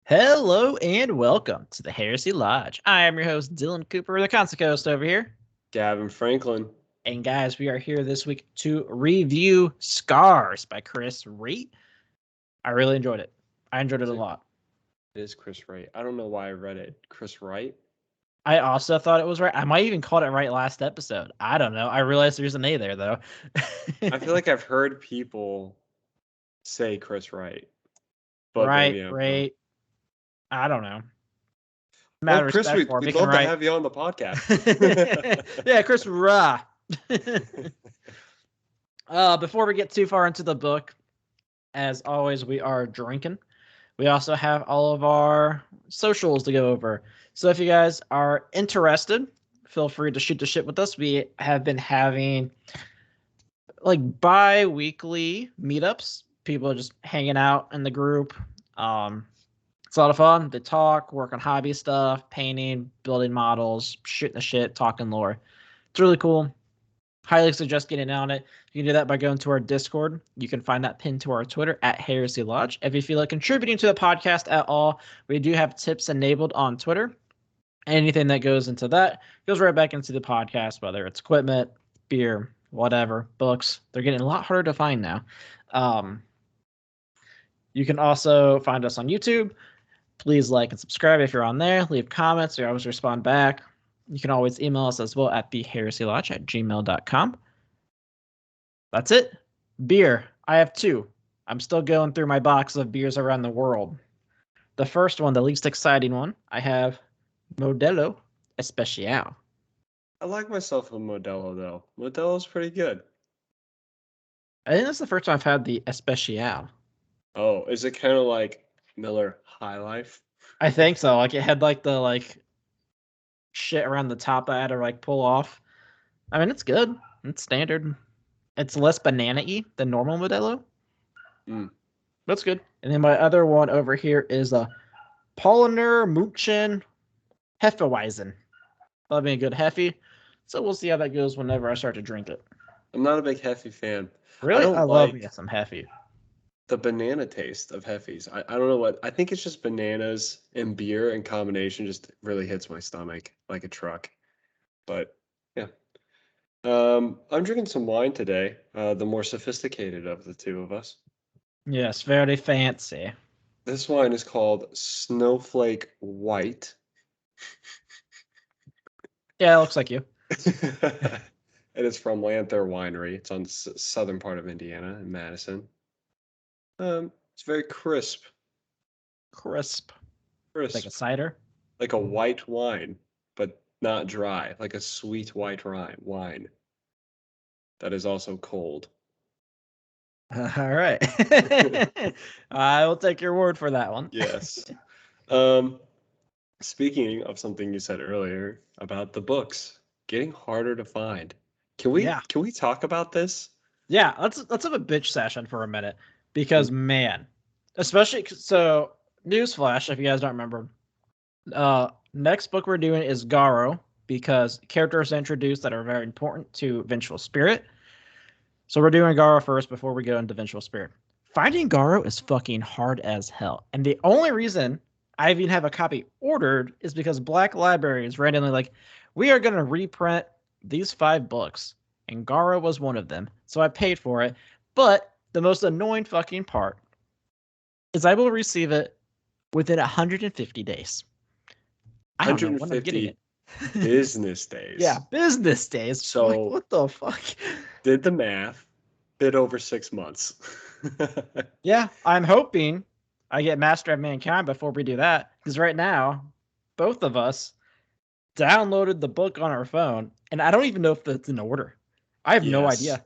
Hello and welcome to the Heresy Lodge. I am your host, Dylan Cooper, the Constant Coast over here. Gavin Franklin. And guys, we are here this week to review Scars by Chris Wraight. I really enjoyed it. I enjoyed it a lot. It is Chris Wraight. I don't know why I read it. Chris Wright? I also thought it was right. I might even called it right last episode. I don't know. I realized there's an A there, though. I feel like I've heard people say Chris Wright. But right. I don't know. Well, Chris, we'd love to have you on the podcast. Yeah, Chris Wraight. Before we get too far into the book, as always, we are drinking. We also have all of our socials to go over. So if you guys are interested, feel free to shoot the shit with us. We have been having like bi-weekly meetups. People are just hanging out in the group. It's a lot of fun. They talk, work on hobby stuff, painting, building models, shooting the shit, talking lore. It's really cool. Highly suggest getting on it. You can do that by going to our Discord. You can find that pinned to our Twitter at Heresy Lodge. If you feel like contributing to the podcast at all, we do have tips enabled on Twitter. Anything that goes into that goes right back into the podcast, whether it's equipment, beer, whatever, books. They're getting a lot harder to find now. You can also find us on YouTube. Please like and subscribe if you're on there. Leave comments. We always respond back. You can always email us as well at theheresylodge@gmail.com. That's it. Beer. I have two. I'm still going through my box of beers around the world. The first one, the least exciting one, I have Modelo Especial. I like myself a Modelo, though. Modelo's pretty good. I think that's the first time I've had the Especial. Oh, is it kind of like Miller High Life? I think so. Like, it had like the shit around the top that I had to like pull off. I mean, it's good. It's standard. It's less banana-y than normal Modelo. That's good. And then my other one over here is a Paulaner München Hefeweizen. That'll be a good Hefe. So we'll see how that goes whenever I start to drink it. I'm not a big Hefe fan. Really? I love some Hefe. The banana taste of Hefes. I don't know what. I think it's just bananas and beer in combination just really hits my stomach like a truck. But yeah. I'm drinking some wine today, the more sophisticated of the two of us. Yes, very fancy. This wine is called Snowflake White. Yeah, it looks like you. It is from Lanther Winery. It's on the southern part of Indiana in Madison. It's very crisp. Crisp. Like a cider? Like a white wine, but not dry. Like a sweet white wine. That is also cold. All right. I will take your word for that one. Yes. Speaking of something you said earlier about the books getting harder to find. Can we talk about this? Yeah, let's have a bitch session for a minute. Because, man, especially, so, newsflash, if you guys don't remember, next book we're doing is Garo, because characters introduced that are very important to Vengeful Spirit. So we're doing Garo first before we go into Vengeful Spirit. Finding Garo is fucking hard as hell. And the only reason I even have a copy ordered is because Black Library is randomly like, we are going to reprint these 5 books. And Garo was one of them. So I paid for it. But the most annoying fucking part is I will receive it within 150 days. I don't know when I'm getting it. Business days. Yeah, business days. So like, what the fuck? Did the math. Bit over 6 months. Yeah, I'm hoping I get Master of Mankind before we do that. Because right now, both of us downloaded the book on our phone. And I don't even know if that's in order. I have no idea.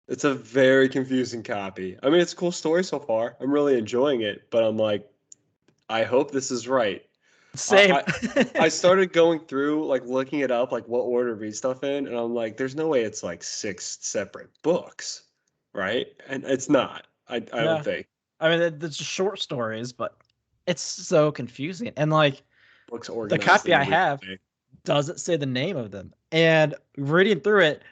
It's a very confusing copy. I mean, it's a cool story so far. I'm really enjoying it, but I'm like, I hope this is right. Same. I started going through, like, looking it up, like, what order to read stuff in, and I'm like, there's no way it's, like, 6 separate books, right? And it's not. I don't think. I mean, it's short stories, but it's so confusing. And, like, books the copy I have doesn't say the name of them. And reading through it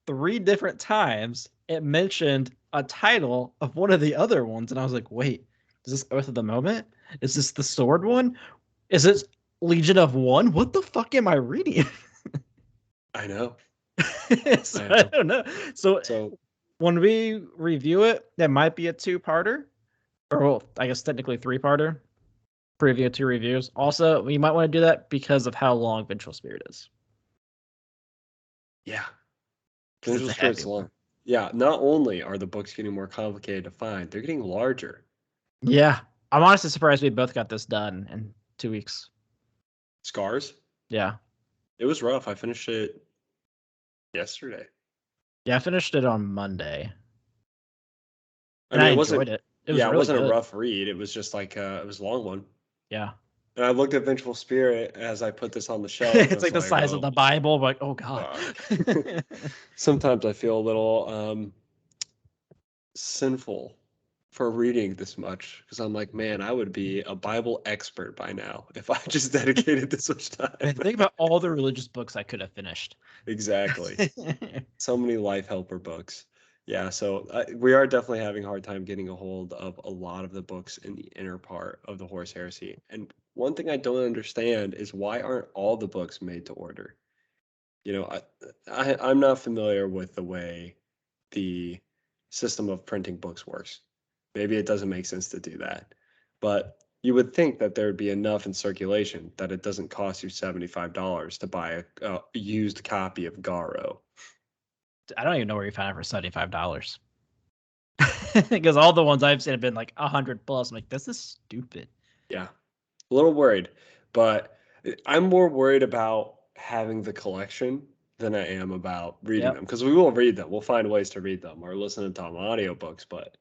3 different times, it mentioned a title of one of the other ones, and I was like, wait, Is this Oath of the Moment? Is this the Sword one? Is it Legion of One? What the fuck am I reading? I know. So, I I know. don't know. So So when we review it, that might be a two-parter, or well, I guess technically three-parter. Preview two reviews. Also, we might want to do that because of how long Vengeful Spirit is. yeah, Because it's Vengeful a heavy Spirit's one. long. Yeah, not only are the books getting more complicated to find, they're getting larger. Yeah. I'm honestly surprised we both got this done in 2 weeks. Scars. Yeah. It was rough. I finished it yesterday. Yeah, I finished it on Monday. I And mean, I it wasn't. enjoyed it. It was Yeah, it really wasn't a good. rough read. It was just like it was a long one. Yeah. And I looked at Vengeful Spirit as I put this on the shelf. I It's was like the like, size of oh the Bible. Like, oh God. fuck. Sometimes I feel a little sinful for reading this much because I'm like, man, I would be a Bible expert by now if I just dedicated this much time. And think about all the religious books I could have finished. Exactly. So many life helper books. Yeah, so we are definitely having a hard time getting a hold of a lot of the books in the inner part of the Horse Heresy. And one thing I don't understand is why aren't all the books made to order? You know, I'm not familiar with the way the system of printing books works. Maybe it doesn't make sense to do that. But you would think that there would be enough in circulation that it doesn't cost you $75 to buy a used copy of Garo. I don't even know where you found it for $75. Because all the ones I've seen have been like 100 plus. I'm like, this is stupid. Yeah, a little worried, but I'm more worried about having the collection than I am about reading Yep. them because we will read them. We'll find ways to read them or listen to them audiobooks. But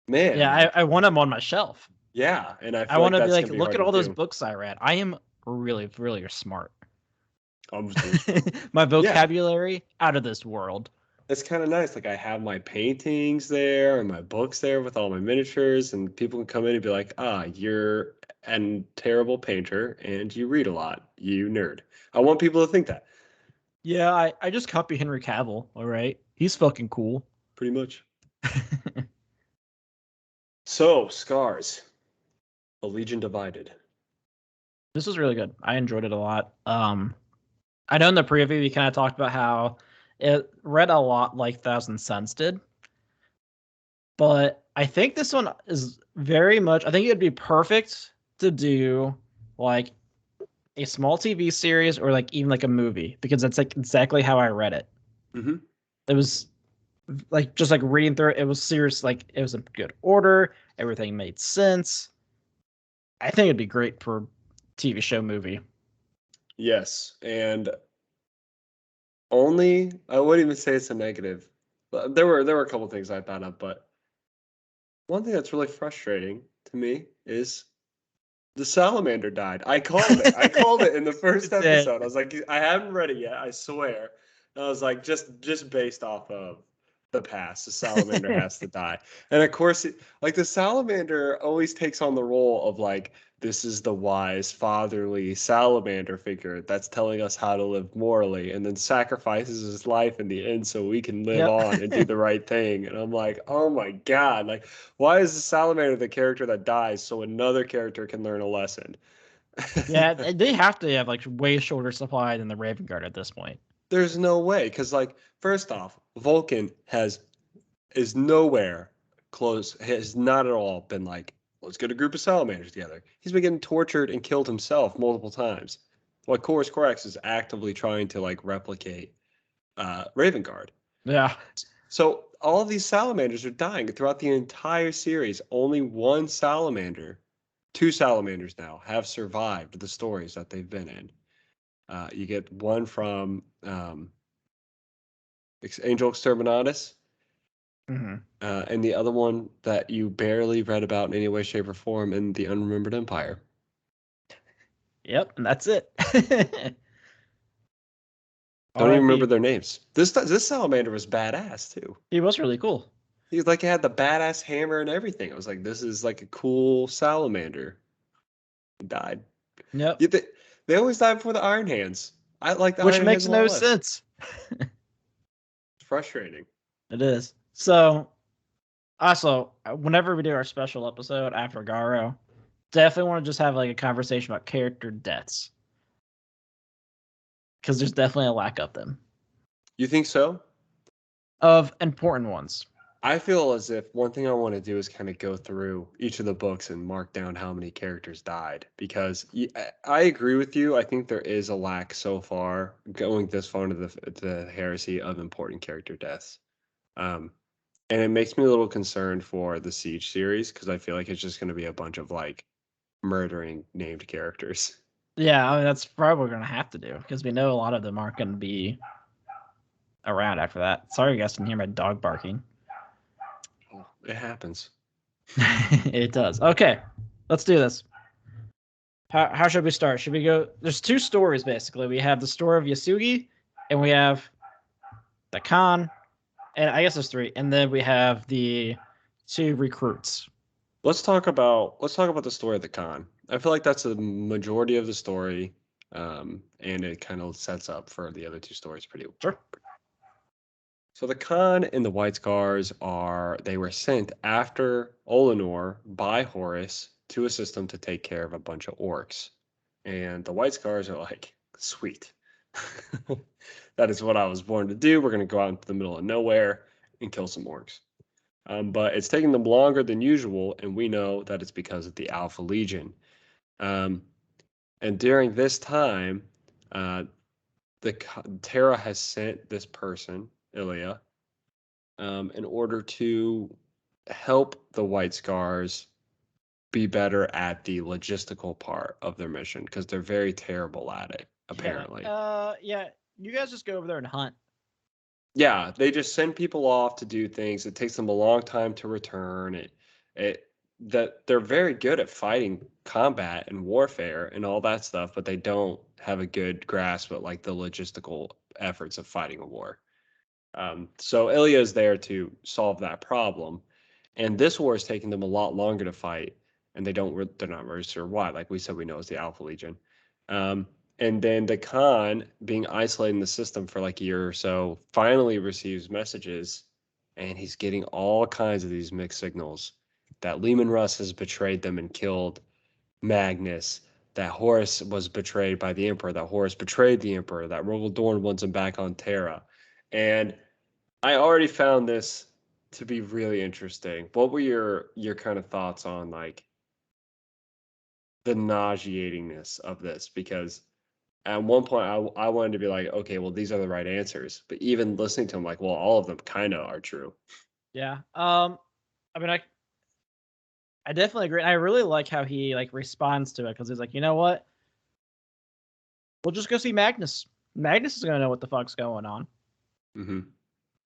man, Yeah, like, I want them on my shelf. yeah, and I I feel want like to be that's like, gonna be look hard at to all those do. books I read. I am really, really smart. I'm so smart. My Yeah, vocabulary out of this world. it's kind of nice. Like I have my paintings there and my books there with all my miniatures, and people can come in and be like, "Ah, you're a terrible painter and you read a lot, you nerd." I want people to think that. Yeah, I just copy Henry Cavill. All right, he's fucking cool. Pretty much. So, Scars, A Legion Divided. This was really good. I enjoyed it a lot. I know in the preview we kind of talked about how it read a lot like Thousand Suns did, but I think this one is very much. I think it'd be perfect to do like a small TV series or like even like a movie because that's like exactly how I read it. Mm-hmm. It was like just like reading through it. It was serious. Like it was in good order. Everything made sense. I think it'd be great for TV show movie. Yes, and only I wouldn't even say it's a negative. But there were a couple things I thought of, but one thing that's really frustrating to me is the salamander died. I called it. I called it in the first It's it. episode. I was like, I haven't read it yet. I swear. And I was like, just based off of the past, the salamander has to die. And of course, like the salamander always takes on the role of like this is the wise, fatherly salamander figure that's telling us how to live morally, and then sacrifices his life in the end so we can live Yep. on and do the right thing. And I'm like, oh my god, like why is the salamander the character that dies so another character can learn a lesson? Yeah, they have to have like way shorter supply than the Raven Guard at this point. There's no way, because like first off, Vulcan is nowhere close, has not at all been like, let's get a group of salamanders together. He's been getting tortured and killed himself multiple times. Like Chorus Corax is actively trying to like replicate Raven Guard. Yeah. So all of these salamanders are dying throughout the entire series. Only one salamander, two salamanders now, have survived the stories that they've been in. You get one from Angel Exterminatus, Mm-hmm. and the other one that you barely read about in any way, shape, or form in the Unremembered Empire. Yep, and that's it. Don't even remember R.I.P. their names. This salamander was badass too. He was really cool. He was like, he had the badass hammer and everything. I was like, this is like a cool salamander. He died. Yep. Yeah, they always die before the Iron Hands. I like the Which Iron Hands makes a lot no less. sense. It's frustrating. It is. So Also, whenever we do our special episode after Garo, definitely want to just have like a conversation about character deaths. Because there's definitely a lack of them. You think so? Of important ones. I feel as if one thing I want to do is kind of go through each of the books and mark down how many characters died, because I agree with you. I think there is a lack so far going this far into the heresy of important character deaths. And it makes me a little concerned for the Siege series because I feel like it's just going to be a bunch of like murdering named characters. Yeah, I mean, that's probably what we're going to have to do because we know a lot of them aren't going to be around after that. Sorry, you guys can hear my dog barking. Oh, it happens. It does. Okay, let's do this. How should we start? Should we go? There's two stories basically. We have the story of Yasugi, and we have the Khan, and I guess there's three, and then we have the two recruits. Let's talk about the story of the Khan. I feel like that's the majority of the story, and it kind of sets up for the other two stories pretty well. Sure. So the Khan and the White Scars they were sent after Olenor by Horus to assist him to take care of a bunch of orcs. And the White Scars are like, sweet. That is what I was born to do. We're going to go out into the middle of nowhere and kill some orcs. But it's taking them longer than usual, and we know that it's because of the Alpha Legion. And during this time, Terra has sent this person, Ilya, in order to help the White Scars be better at the logistical part of their mission because they're very terrible at it, apparently. Yeah. You guys just go over there and hunt. Yeah, they just send people off to do things. It takes them a long time to return. That they're very good at fighting combat and warfare and all that stuff, but they don't have a good grasp at like the logistical efforts of fighting a war. So Ilya is there to solve that problem, and this war is taking them a lot longer to fight, and they're not really sure why. Like we said, we know it's the Alpha Legion. And then the Khan, being isolated in the system for like a year or so, finally receives messages, and he's getting all kinds of these mixed signals that Leman Russ has betrayed them and killed Magnus, that Horus was betrayed by the Emperor, that Horus betrayed the Emperor, that Rogel Dorn wants him back on Terra. And I already found this to be really interesting. What were your kind of thoughts on like the nauseatingness of this? Because at one point I wanted to be like, okay, well, these are the right answers. But even listening to them, like, well, all of them kind of are true. Yeah. I mean, I definitely agree. I really like how he like responds to it because he's like, you know what? We'll just go see Magnus. Magnus is gonna know what the fuck's going on. Mm-hmm.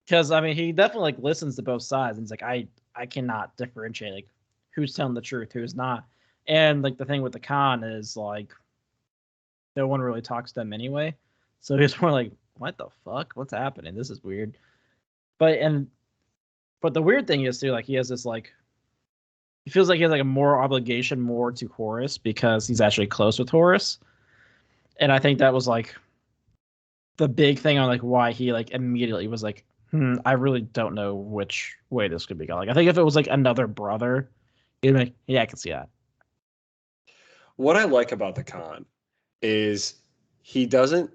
Because I mean, he definitely like listens to both sides, and he's like, I cannot differentiate like who's telling the truth, who's not. And like the thing with the Khan is like, no one really talks to them anyway, so he's more like, what the fuck? What's happening? This is weird. But the weird thing is too, like he has this like, he feels like he has like a more obligation more to Horus because he's actually close with Horus, and I think that was like the big thing on like why he like immediately was like, I really don't know which way this could be going. Like, I think if it was like another brother, he'd be like, yeah, I can see that. What I like about the Khan is he doesn't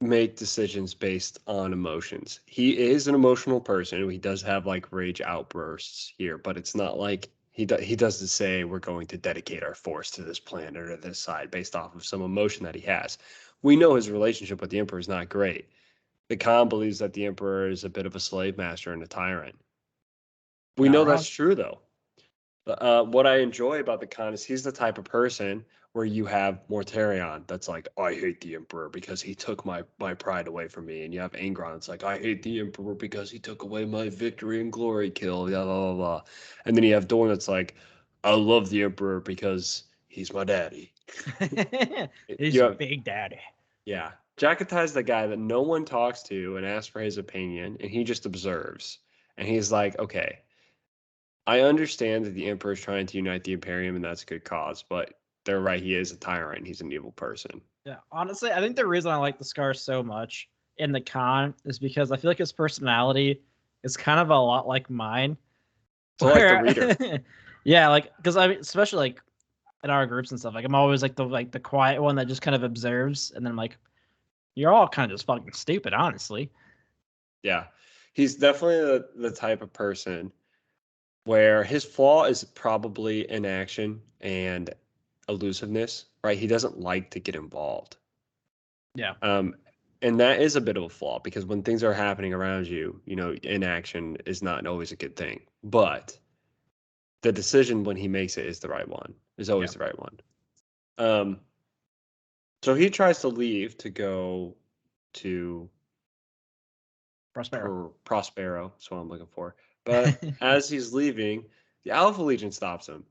make decisions based on emotions. He is an emotional person. He does have like rage outbursts here, but it's not like he doesn't say we're going to dedicate our force to this planet or this side based off of some emotion that he has. We know his relationship with the Emperor is not great. The Khan believes that the Emperor is a bit of a slave master and a tyrant. We Not know wrong. that's true though. What I enjoy about the Khan is he's the type of person where you have Mortarion that's like, I hate the Emperor because he took my pride away from me. And you have Angron that's like, I hate the Emperor because he took away my victory and glory kill, blah, blah, blah, blah. And then you have Dorn that's like, I love the Emperor because he's my daddy. He's You your have, big daddy. yeah. Jakatai is the guy that no one talks to and asks for his opinion, and he just observes. And he's like, okay, I understand that the Emperor is trying to unite the Imperium, and that's a good cause, but they're right. He is a tyrant. He's an evil person. Yeah, honestly, I think the reason I like the Scar so much in the Khan is because I feel like his personality is kind of a lot like mine. So like the reader. Yeah, like because I mean, especially like in our groups and stuff, like I'm always like the quiet one that just kind of observes, and then I'm like, you're all kind of just fucking stupid, honestly. Yeah. He's definitely the type of person where his flaw is probably inaction and elusiveness, right? He doesn't like to get involved. Yeah. And that is a bit of a flaw because when things are happening around you, inaction is not always a good thing. But the decision when he makes it is the right one, is always the right one. So he tries to leave to go to Prospero. Prospero, that's what I'm looking for. But as he's leaving, the Alpha Legion stops him.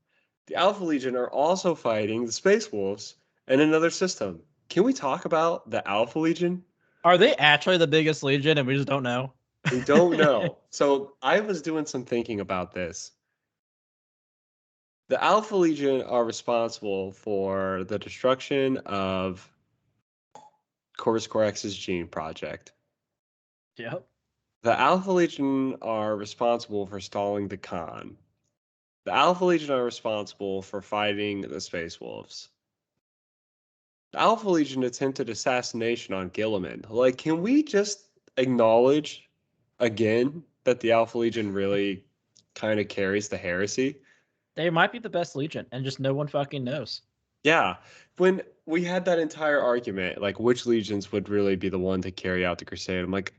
The Alpha Legion are also fighting the Space Wolves in another system. Can we talk about the Alpha Legion? Are they actually the biggest legion and we just don't know? We don't know. So I was doing some thinking about this. The Alpha Legion are responsible for the destruction of Corvus Corex's gene project. Yep. The Alpha Legion are responsible for stalling the Khan. The Alpha Legion are responsible for fighting the Space Wolves. The Alpha Legion attempted assassination on Gilliman. Like, can we just acknowledge again that the Alpha Legion really kind of carries the heresy? They might be the best legion, and just no one fucking knows. Yeah. When we had that entire argument, like which legions would really be the one to carry out the crusade, I'm like,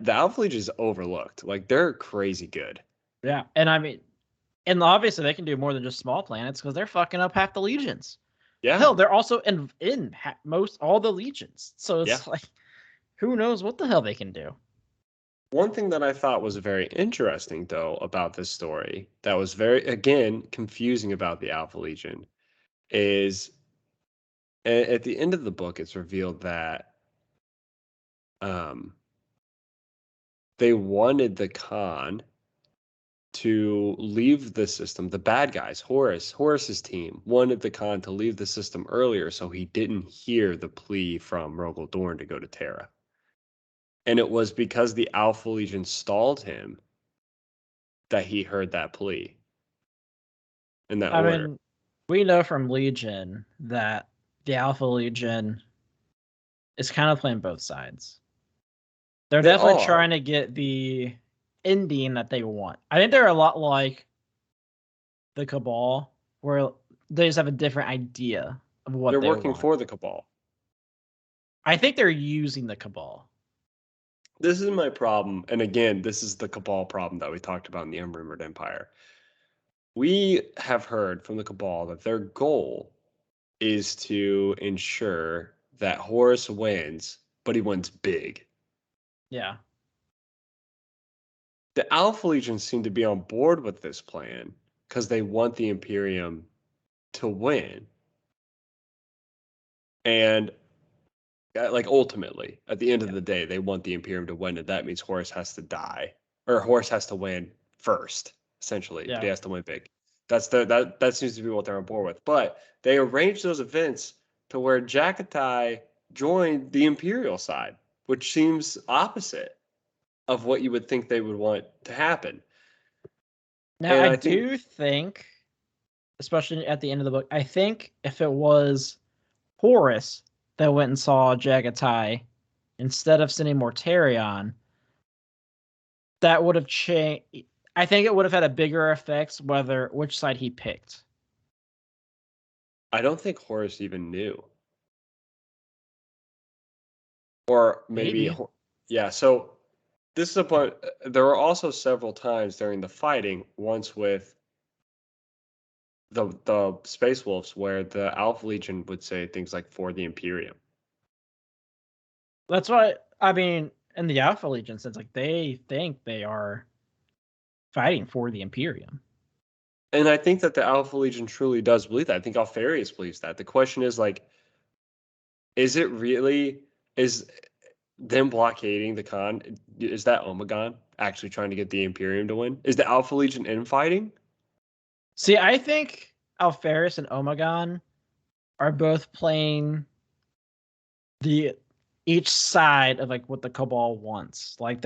the Alpha Legion is overlooked. Like they're crazy good. Yeah, and I mean, and obviously they can do more than just small planets because they're fucking up half the legions. Yeah. Hell, they're also in most all the legions. So it's Yeah. like, who knows what the hell they can do? One thing that I thought was very interesting, though, about this story that was very, again, confusing about the Alpha Legion is at the end of the book, it's revealed that um, they wanted the Khan to leave the system. The bad guys, Horus's team, wanted the Khan to leave the system earlier so he didn't hear the plea from Rogel Dorn to go to Terra. And it was because the Alpha Legion stalled him that he heard that plea and that I order. mean, we know from Legion that the Alpha Legion is kind of playing both sides. They're They definitely are. trying to get the ending that they want. I think they're a lot like the Cabal, where they just have a different idea of what They're they working want. for the Cabal. I think they're using the Cabal. This is my problem. And again, this is the Cabal problem that we talked about in the Unrumored Empire. We have heard from the Cabal that their goal is to ensure that Horus wins, but he wins big. Yeah. The Alpha Legion seem to be on board with this plan because they want the Imperium to win. And like ultimately, at the end of the day, they want the Imperium to win, and that means Horus has to die. Or Horus has to win first, essentially, but he Yeah. has to win big. That seems to be what they're on board with. But they arranged those events to where Jakatai joined the Imperial side, which seems opposite of what you would think they would want to happen. Now And I I think do think, especially at the end of the book, I think if it was Horus that went and saw Jagatai instead of sending Mortarion, that would have changed. I think it would have had a bigger effect whether which side he picked. I don't think Horus even knew. Or maybe Maybe. yeah, so this is a point. There were also several times during the fighting, once with the Space Wolves, where the Alpha Legion would say things like "for the Imperium." That's why I mean, in the Alpha Legion sense, like they think they are fighting for the Imperium. And I think that the Alpha Legion truly does believe that. I think Alfarius believes that. The question is like, is it really is them blockading the Khan? Is that Omegon actually trying to get the Imperium to win? Is the Alpha Legion infighting? See, I think Alferis and Omegon are both playing the each side of like what the Cabal wants. Like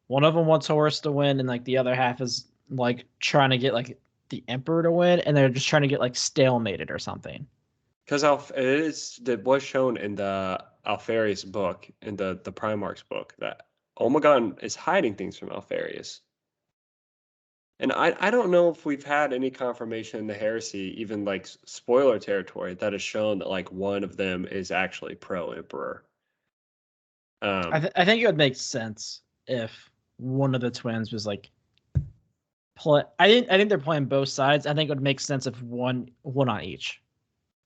one of them wants Horus to win, and like the other half is like trying to get like the Emperor to win, and they're just trying to get like stalemated or something. Because it was shown in the Alfarius book, in the Primarch's book, that Omegon is hiding things from Alfarius. And I don't know if we've had any confirmation in the heresy, even like spoiler territory, that has shown that like one of them is actually pro-emperor. I think it would make sense if one of the twins was like play. I think they're playing both sides. I think it would make sense if one on each.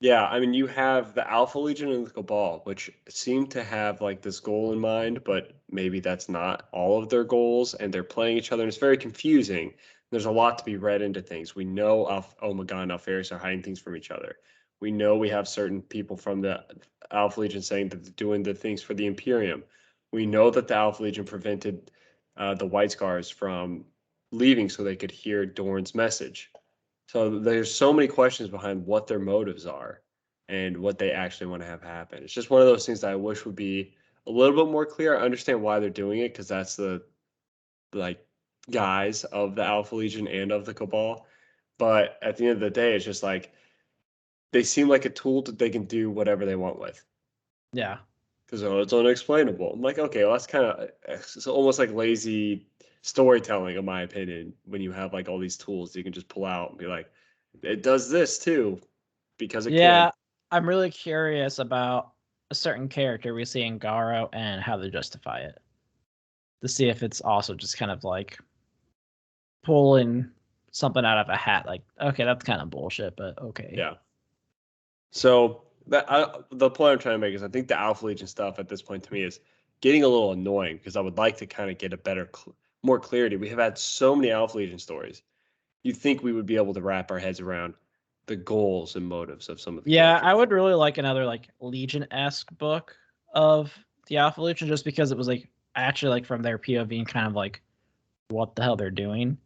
Yeah, I mean, you have the Alpha Legion and the Cabal, which seem to have like this goal in mind, but maybe that's not all of their goals, and they're playing each other, and it's very confusing. There's a lot to be read into things. We know Omegon and Alpharius are hiding things from each other. We know we have certain people from the Alpha Legion saying that they're doing the things for the Imperium. We know that the Alpha Legion prevented the White Scars from leaving so they could hear Dorn's message. So there's so many questions behind what their motives are and what they actually want to have happen. It's just one of those things that I wish would be a little bit more clear. I understand why they're doing it, because that's the like guys of the Alpha Legion and of the Cabal. But at the end of the day, it's just like they seem like a tool that they can do whatever they want with. Yeah. Because it's unexplainable. I'm like, okay, well, that's kind of it's almost like lazy storytelling, in my opinion, when you have like all these tools you can just pull out and be like, it does this too, because it Yeah, can. I'm really curious about a certain character we see in Garo and how they justify it. To see if it's also just kind of like pulling something out of a hat. Like, okay, that's kind of bullshit, but okay. Yeah. So the point I'm trying to make is I think the Alpha Legion stuff at this point to me is getting a little annoying, because I would like to kind of get a better, more clarity. We have had so many Alpha Legion stories. You'd think we would be able to wrap our heads around the goals and motives of some of the Yeah, characters. I would really like another like Legion-esque book of the Alpha Legion, just because it was like actually like from their POV and kind of like what the hell they're doing,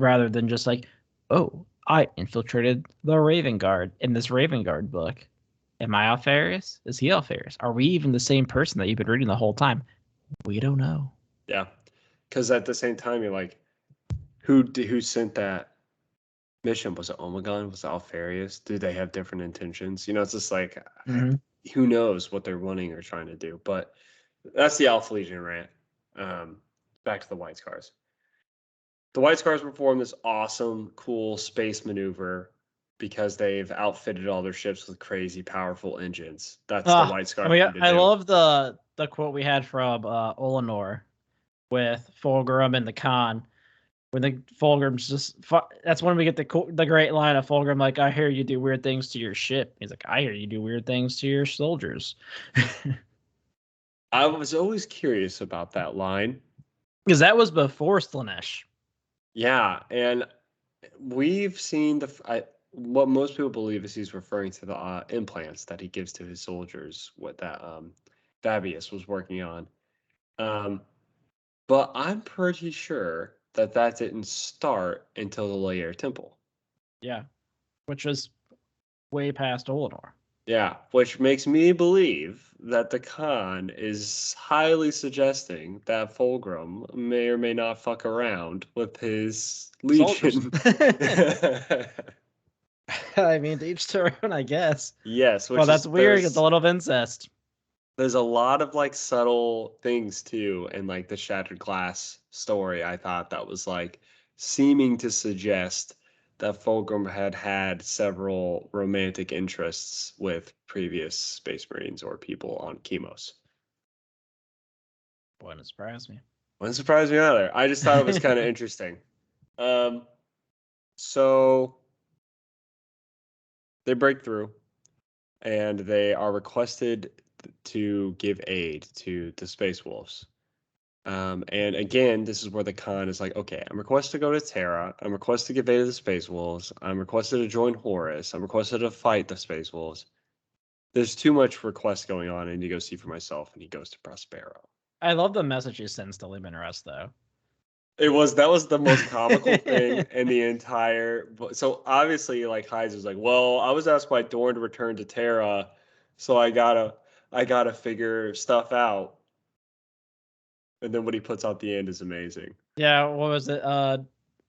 rather than just like, oh, I infiltrated the Raven Guard in this Raven Guard book. Am I Alpharius? Is he Alpharius? Are we even the same person that you've been reading the whole time? We don't know. Yeah, because at the same time, you're like, who sent that mission? Was it Omegon? Was it Alfarius? Do they have different intentions? It's just like, Mm-hmm. who knows what they're wanting or trying to do. But that's the Alpha Legion rant. Back to the White Scars. The White Scars perform this awesome, cool space maneuver because they've outfitted all their ships with crazy, powerful engines. That's the White Scar thing to I do. love the quote we had from Olenor with Fulgrim and the Khan. When the Fulgrim's just that's when we get the great line of Fulgrim, like, I hear you do weird things to your ship. He's like, I hear you do weird things to your soldiers. I was always curious about that line. Because that was before Slanesh. Yeah, and we've seen what most people believe is he's referring to the implants that he gives to his soldiers, what that Fabius was working on. But I'm pretty sure that didn't start until the Lair Temple. Yeah. Which was way past Olenor. Yeah, which makes me believe that the Khan is highly suggesting that Fulgrim may or may not fuck around with his Soldiers. legion. I mean, to each their own, I guess. Yes, Well, which that's is weird. It's a lot of incest. there's a lot of like subtle things too in like the Shattered Glass story. I thought that was like seeming to suggest that Fulgrim had had several romantic interests with previous Space Marines or people on Chemos. Wouldn't surprise me. Wouldn't surprise me either. I just thought it was kind of interesting. So they break through and they are requested to give aid to the Space Wolves. And again, this is where the Khan is like, okay, I'm requested to go to Terra. I'm requested to give aid to the Space Wolves. I'm requested to join Horus. I'm requested to fight the Space Wolves. There's too much request going on. I need to go see for myself. And he goes to Prospero. I love the message he sends to Leman Russ, though. That was the most comical thing in the entire. So obviously, like Heiser was like, well, I was asked by Dorn to return to Terra, so I gotta figure stuff out. And then what he puts out the end is amazing. Yeah, what was it?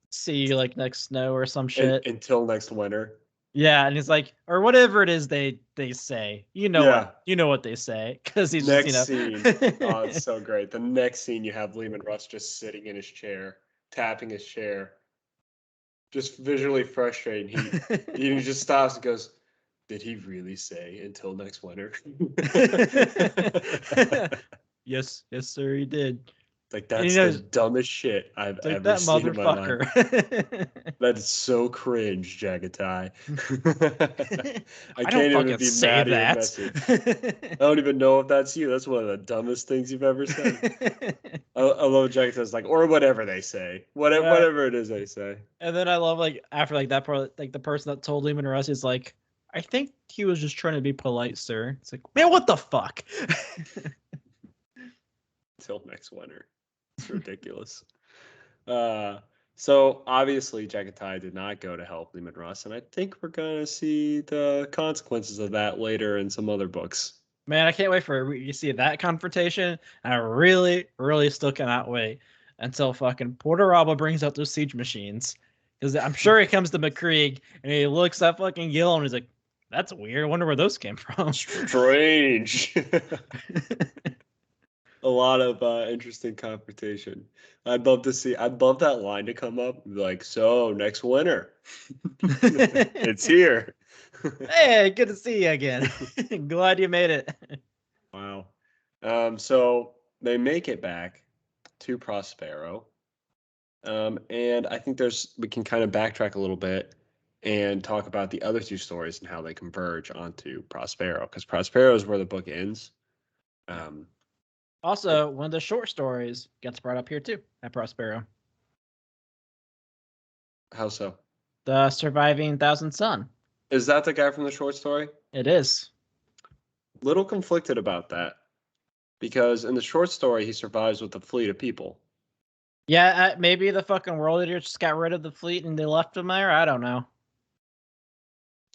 See you like next snow or some shit. Until next winter. Yeah, and he's like, or whatever it is they say. You know what they say, because he's Next just scene. Oh, it's so great. The next scene, you have Lehman Russ just sitting in his chair, tapping his chair, just visually frustrated. He just stops and goes, "Did he really say until next winter?" Yes, sir, he did. Like, And that's the dumbest shit I've like ever that seen in my life. motherfucker. That is so cringe, Jagatai. I I don't can't even fucking be say mad at your that. message. I don't even know if that's you. That's one of the dumbest things you've ever said. I love Jagatai's like, or whatever they say. Whatever it is they say. And then I love like after like that part, like the person that told Lehman Russ is like, I think he was just trying to be polite, sir. It's like, man, what the fuck? Till next winter. It's ridiculous. So obviously Jagatai did not go to help Lehman Russ, and I think we're gonna see the consequences of that later in some other books. Man, I can't wait for you see that confrontation. I really, really still cannot wait until fucking Porteraba brings out those siege machines. Because I'm sure he comes to McCreek and he looks at fucking Gil and he's like, that's weird. I wonder where those came from. Strange. A lot of interesting confrontation. I'd love that line to come up. Like, so next winter. It's here. Hey, good to see you again. Glad you made it. Wow. So they make it back to Prospero. And I think we can kind of backtrack a little bit and talk about the other two stories and how they converge onto Prospero, because Prospero is where the book ends. Also, one of the short stories gets brought up here too at Prospero. How so? The Surviving Thousand Sun. Is that the guy from the short story? It is. Little conflicted about that, because in the short story he survives with a fleet of people. Yeah, maybe the fucking world leaders just got rid of the fleet and they left him there. I don't know.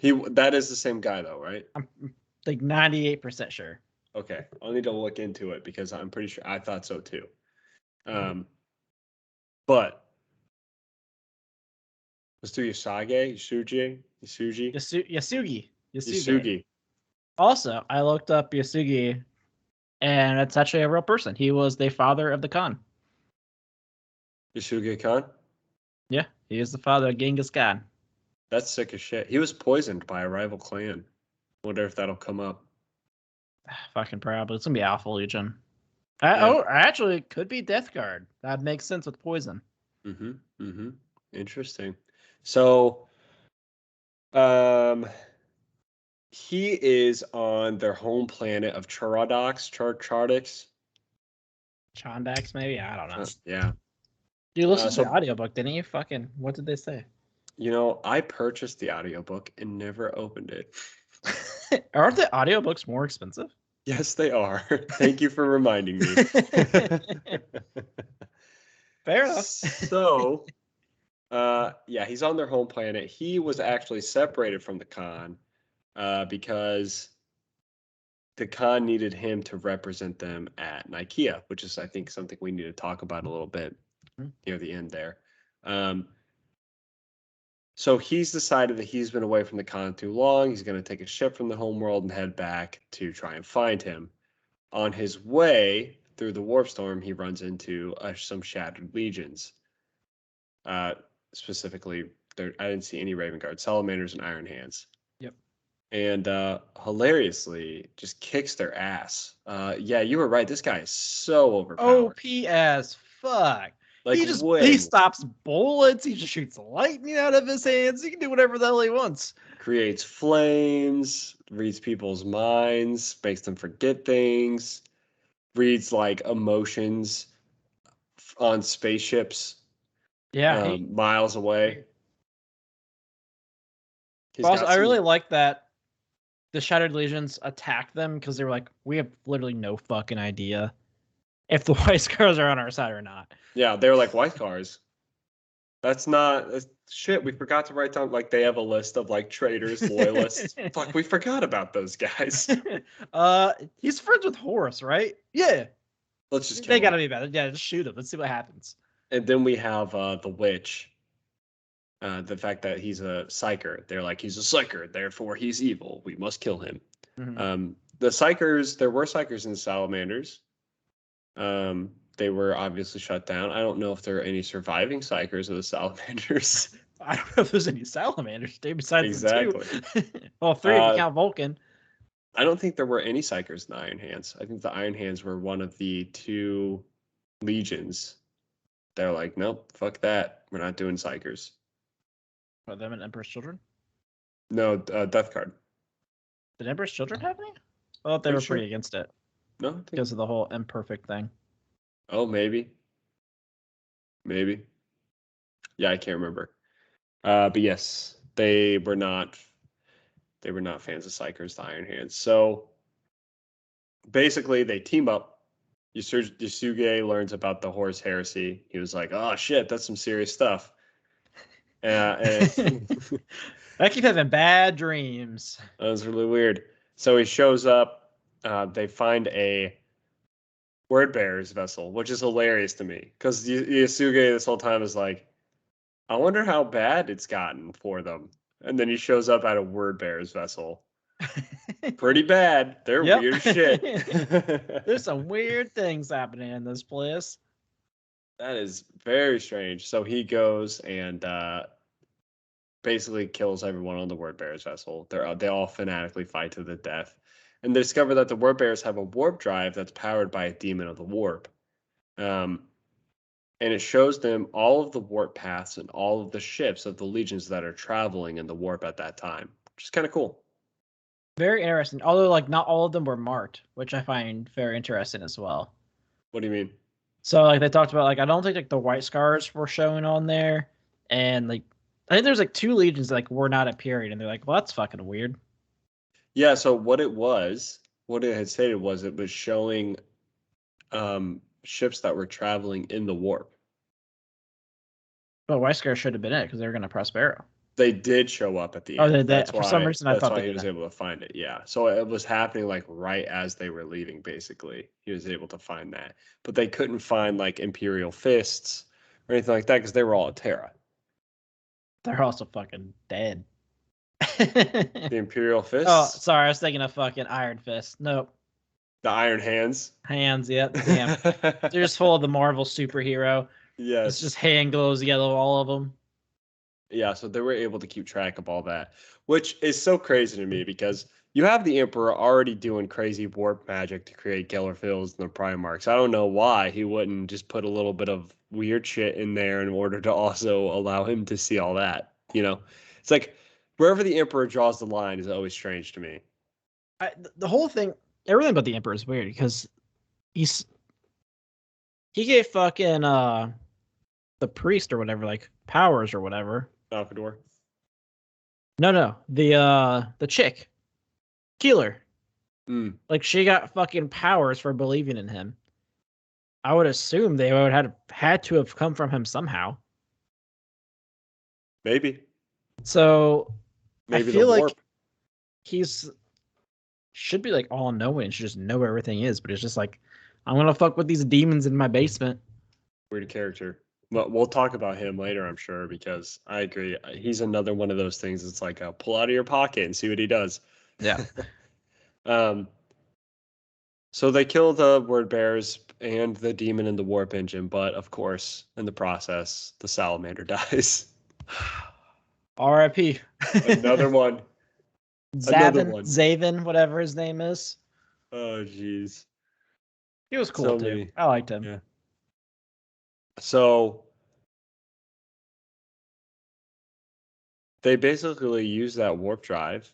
That is the same guy though, right? I'm like 98% sure. Okay, I'll need to look into it because I'm pretty sure I thought so too. But let's do Yasugi. Also, I looked up Yasugi, and it's actually a real person. He was the father of the Khan. Yasugi Khan? Yeah, he is the father of Genghis Khan. That's sick as shit. He was poisoned by a rival clan. Wonder if that'll come up. Fucking probably. It's gonna be Alpha Legion. Oh, actually, it could be Death Guard. That makes sense with poison. Interesting. So, he is on their home planet of Chardix. Chondax, maybe? I don't know. Yeah. You listened to the audiobook, didn't you? Fucking, what did they say? You know, I purchased the audiobook and never opened it. Aren't the audiobooks more expensive? Yes, they are. Thank you for reminding me. Fair enough. So, yeah, he's on their home planet. He was actually separated from the Khan because the Khan needed him to represent them at Nikeaa, which is, I think, something we need to talk about a little bit near the end there. So he's decided that he's been away from the Khan too long. He's going to take a ship from the homeworld and head back to try and find him. On his way through the warp storm, he runs into some shattered legions. Specifically, I didn't see any Raven Guard, Salamanders, and Iron Hands. Yep. And hilariously, just kicks their ass. Yeah, you were right. This guy is so overpowered. OP as fuck. Like, he stops bullets. He just shoots lightning out of his hands. He can do whatever the hell he wants. Creates flames, reads people's minds, makes them forget things, reads like emotions on spaceships. Yeah, miles away. Also, I really like that the Shattered Legions attack them because they were like, we have literally no fucking idea if the White Scars are on our side or not. Yeah, they were like, White Scars? That's shit. We forgot to write down, like, they have a list of like traitors, loyalists. Fuck, we forgot about those guys. He's friends with Horus, right? Yeah. Let's just kill him. Gotta be better. Yeah, just shoot him. Let's see what happens. And then we have the witch, the fact that he's a psyker. They're like, he's a psyker, therefore he's evil. We must kill him. The psychers, there were psychers in salamanders. They were obviously shut down. I don't know if there are any surviving psychers of the salamanders. I don't know if there's any salamanders, dude, besides Exactly. the 2. Well, 3 if you count Vulcan. I don't think there were any psychers in the Iron Hands. I think the Iron Hands were one of the 2 legions. They're like, nope, fuck that. We're not doing psychers. Are them and Emperor's Children? No, Death Card. Did Emperor's Children have any? I thought they were pretty against it. No, because of the whole imperfect thing. Oh, maybe. Maybe. Yeah, I can't remember. But yes, they were not fans of psychers, the Iron Hands. So basically they team up. Yasuge learns about the horse heresy. He was like, oh shit, that's some serious stuff. And I keep having bad dreams. That was really weird. So he shows up. They find a word bearer's vessel, which is hilarious to me because Yasuge this whole time is like, I wonder how bad it's gotten for them. And then he shows up at a word bearer's vessel. Pretty bad. They're weird as shit. There's some weird things happening in this place. That is very strange. So he goes and basically kills everyone on the word bearer's vessel. They all fanatically fight to the death. And they discover that the word bearers have a warp drive that's powered by a demon of the warp. And it shows them all of the warp paths and all of the ships of the legions that are traveling in the warp at that time, which is kind of cool. Very interesting. Although, like, not all of them were marked, which I find very interesting as well. What do you mean? So, like, they talked about, like, I don't think, like, the white scars were showing on there. And, like, I think there's, like, 2 legions that, like, were not appearing. And they're like, well, that's fucking weird. Yeah, so what it had stated was it was showing ships that were traveling in the warp. But white scars should have been it because they were going to Prospero. They did show up at the end. Oh, they did. For some reason, I thought he was able to find it. Yeah, so it was happening like right as they were leaving. Basically, he was able to find that, but they couldn't find like Imperial fists or anything like that because they were all at Terra. They're also fucking dead. The Imperial fists. Oh, sorry, I was thinking of fucking Iron Fist. Nope. The Iron Hands. Hands, yep. Damn. They're just full of the Marvel superhero. Yes. It's just hand glows yellow, all of them. Yeah, so they were able to keep track of all that, which is so crazy to me because you have the Emperor already doing crazy warp magic to create Gellerfields and the Primarchs. I don't know why he wouldn't just put a little bit of weird shit in there in order to also allow him to see all that. You know, it's like wherever the Emperor draws the line is always strange to me. The whole thing, everything about the Emperor is weird because he gave fucking the priest or whatever, like powers or whatever. Falcador. No, the chick, Keeler. Like she got fucking powers for believing in him. I would assume they would have had to have come from him somehow. Maybe. So maybe I feel like warp. he's should be like all knowing, should just know where everything is, but it's just like I'm gonna fuck with these demons in my basement. Weird character. But we'll talk about him later, I'm sure, because I agree. He's another one of those things. It's like pull out of your pocket and see what he does. Yeah. So they kill the word bearers and the demon in the warp engine, but of course, in the process, the salamander dies. R.I.P. Another one. Zavin, whatever his name is. Oh, jeez. He was cool too. I liked him. Yeah. So they basically use that warp drive,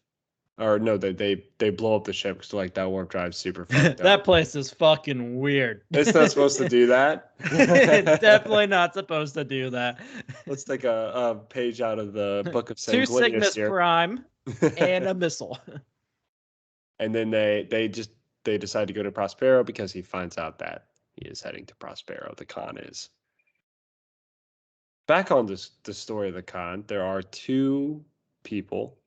or no, they blow up the ship because like that warp drive's super fucked up. That place is fucking weird. It's not supposed to do that. It's definitely not supposed to do that. Let's take a page out of the book of Two Cygnus here. Prime and a missile. And then they decide to go to Prospero because he finds out that he is heading to Prospero. The Khan is. Back on the story of the Khan, there are 2 people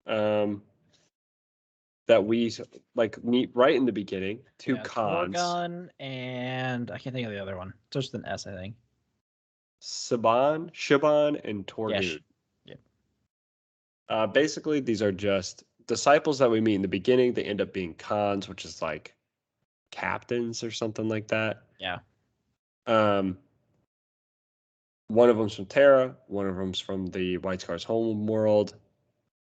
that we like meet right in the beginning. 2 Khans. Torgon and I can't think of the other one. Just an S, I think. Shiban, and Yes. Torhud. Yeah. Basically, these are just disciples that we meet in the beginning. They end up being khans, which is like captains or something like that. Yeah. One of them's from Terra, one of them's from the White Scar's home world,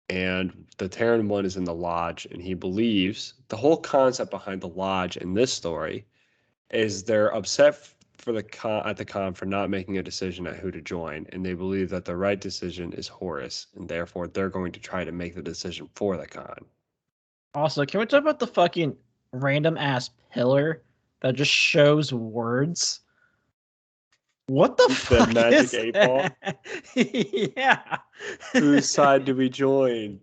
and the Terran one is in the Lodge, and he believes the whole concept behind the Lodge in this story is they're upset for the at the con for not making a decision at who to join, and they believe that the right decision is Horus, and therefore they're going to try to make the decision for the con. Also, can we talk about the fucking random ass pillar that just shows words? What the fuck magic is 8-ball? that? Yeah. Whose side do we join?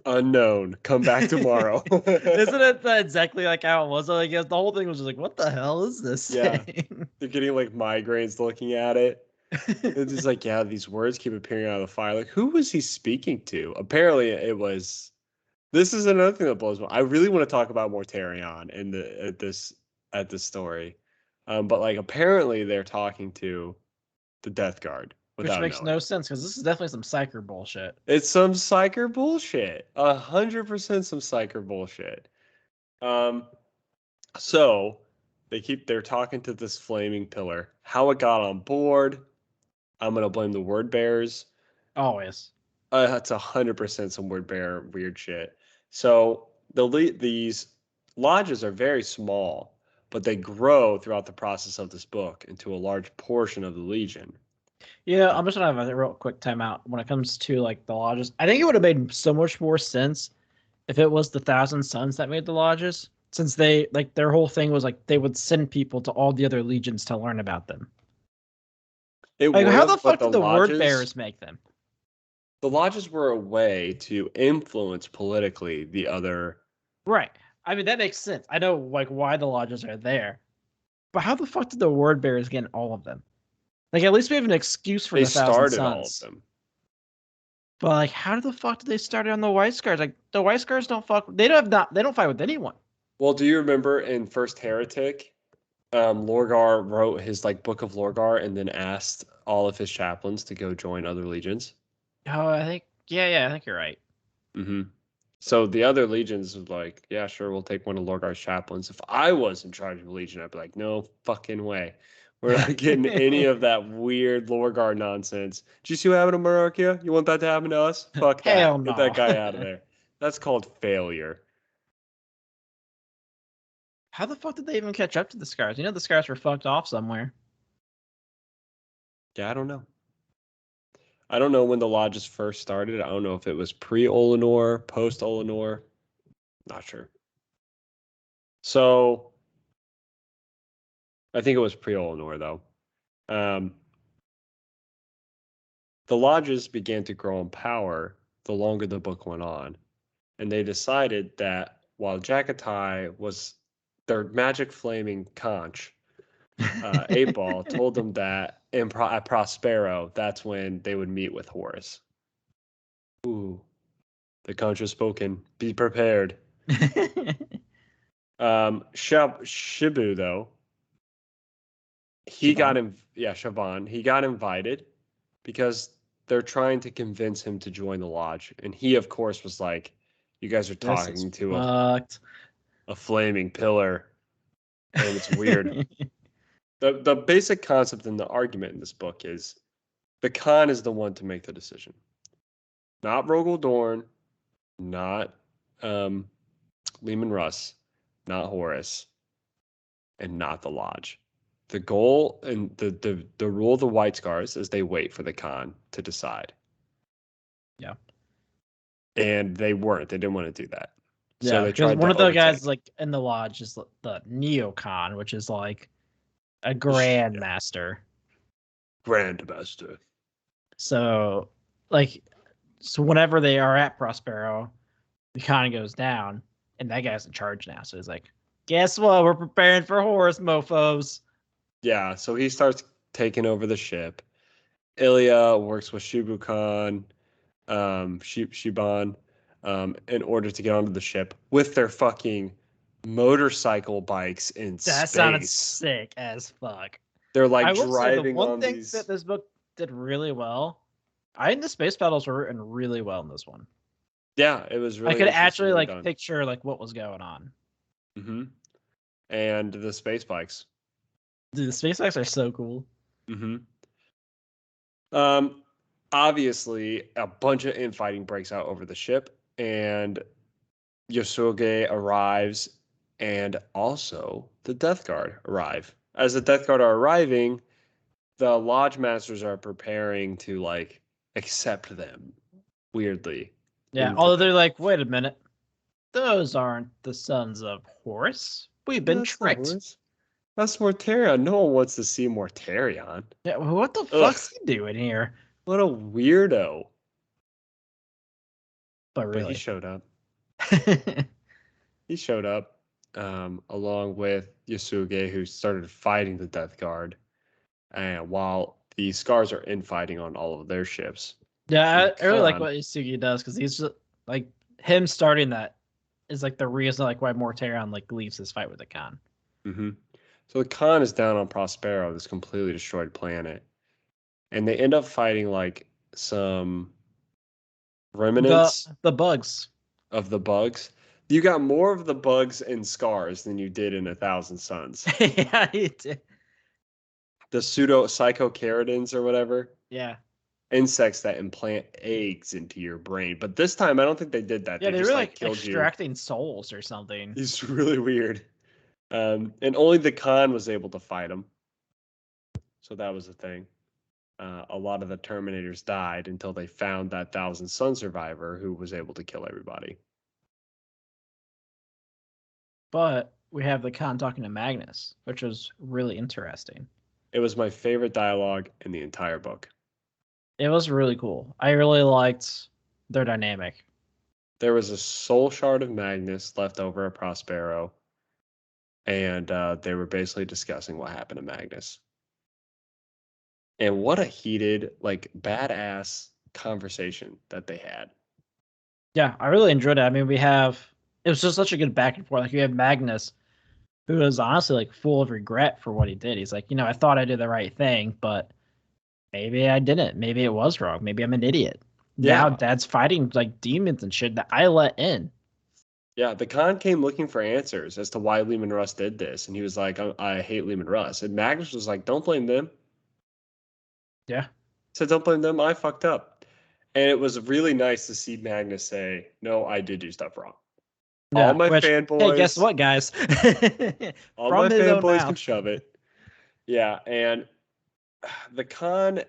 Unknown. Come back tomorrow. Isn't it exactly like how it was? I guess the whole thing was just like, what the hell is this thing? They're getting like migraines looking at it. It's just like, yeah, these words keep appearing out of the fire. Like, who was he speaking to? Apparently, it was. This is another thing that blows me. I really want to talk about Mortarion in the at this story, but like apparently they're talking to the Death Guard Which without makes knowing. no sense because this is definitely some psyker bullshit. It's some psyker bullshit. 100% some psyker bullshit. So they're talking to this flaming pillar. How it got on board, I'm gonna blame the word bearers. Always. That's 100% some word bearer weird shit. So these lodges are very small, but they grow throughout the process of this book into a large portion of the Legion. Yeah, I'm just gonna have a real quick timeout when it comes to like the lodges. I think it would have made so much more sense if it was the Thousand Sons that made the lodges, since they like their whole thing was like they would send people to all the other legions to learn about them. It Like, how the would, but fuck did the word bearers make them? the lodges were a way to influence politically the other. Right. I mean, that makes sense. I know like why the lodges are there, but how the fuck did the word bearers get in all of them? Like, at least we have an excuse for They the Thousand started all of Sons. them. But like, how the fuck did they start it on the White Scars? Like, the White Scars don't fuck. They don't have not. They don't fight with anyone. Well, do you remember in First Heretic, Lorgar wrote his like Book of Lorgar and then asked all of his chaplains to go join other legions? Oh, I think yeah, I think you're right. Mm-hmm. So the other legions was like, yeah, sure, we'll take one of Lorgar's chaplains. If I was in charge of a legion, I'd be like, no fucking way. We're not getting any of that weird Lorgar nonsense. Did you see what happened to Monarchia? You want that to happen to us? Fuck that. Hell Get no. that guy out of there. That's called failure. How the fuck did they even catch up to the Scars? You know the Scars were fucked off somewhere. Yeah, I don't know. I don't know when the lodges first started. I don't know if it was pre-Olenor, post-Olenor. Not sure. So I think it was pre-Olenor, though. The lodges began to grow in power the longer the book went on, and they decided that while Jagatai was their magic flaming conch, 8-ball told them that at Prospero, that's when they would meet with Horus. Ooh, the conch has spoken. Be prepared. Shibu, though, Shaban, he got invited because they're trying to convince him to join the lodge. And he, of course, was like, you guys are talking to a flaming pillar. And it's weird. The basic concept in the argument in this book is the Khan is the one to make the decision. Not Rogel Dorn, not Lehman Russ, not Horus, and not the lodge. The goal and the rule of the White Scars is they wait for the Khan to decide. Yeah. And they weren't. They didn't want to do that. Yeah, so they because tried one to of the overtake. guys like in the lodge is the neocon, which is like a grandmaster. Grandmaster. So whenever they are at Prospero, the con goes down, and that guy's in charge now. So he's like, guess what? We're preparing for Horus, mofos. Yeah, so he starts taking over the ship. Ilya works with Shibukan, Shiban, in order to get onto the ship with their fucking motorcycle bikes in space. That sounded sick as fuck. They're like I will say the driving one on thing these. that this book did really well. I think the space battles were written really well in this one. Yeah, it was I really could actually interestingly like done. picture like what was going on. Mm-hmm. And the space bikes. Dude, the space bikes are so cool. Mm-hmm. Obviously, a bunch of infighting breaks out over the ship, and Yosuge arrives, and also the Death Guard arrive. As the Death Guard are arriving, the Lodge Masters are preparing to like accept them. Weirdly, Yeah, into although the. they're like, wait a minute, those aren't the sons of Horus. We've been That's not tricked. worse. That's Mortarion. No one wants to see Mortarion. Yeah, well, what the Ugh, fuck's he doing here? what a weirdo. But But he really, showed up. He showed up along with Yasuge, who started fighting the Death Guard, and while the Scars are infighting on all of their ships. And yeah, the I really like Khan, what Isugi does because he's just like him starting that is like the reason like why Mortarion like leaves his fight with the Khan. hmm So the Khan is down on Prospero, this completely destroyed planet, and they end up fighting like some The remnants the bugs. of the bugs. You got more of the bugs and Scars than you did in 1,000 Suns. Yeah, he did. The pseudo psychokeratins or whatever. Yeah. Insects that implant eggs into your brain. But this time, I don't think they did that. Yeah, They they just were like like killed you. extracting souls or something. It's really weird. And only the Khan was able to fight him. So that was the thing. A lot of the Terminators died until they found that 1,000 Sun survivor who was able to kill everybody. But we have the Khan talking to Magnus, which was really interesting. It was my favorite dialogue in the entire book. It was really cool. I really liked their dynamic. There was a soul shard of Magnus left over at Prospero, and they were basically discussing what happened to Magnus. And what a heated, like, badass conversation that they had. Yeah, I really enjoyed it. I mean, it was just such a good back and forth. Like you have Magnus, who is honestly like full of regret for what he did. He's like, I thought I did the right thing, but maybe I didn't. Maybe it was wrong. Maybe I'm an idiot. Now Yeah. Dad's fighting like demons and shit that I let in. Yeah, the Khan came looking for answers as to why Lehman Russ did this. And he was like, I hate Lehman Russ. And Magnus was like, don't blame them. Yeah. Said, don't blame them. I fucked up. And it was really nice to see Magnus say, no, I did do stuff wrong. Yeah. All my Which, hey, guess fanboys, what, guys? all From my his own fanboys can mouth. shove it. Yeah, and the Khan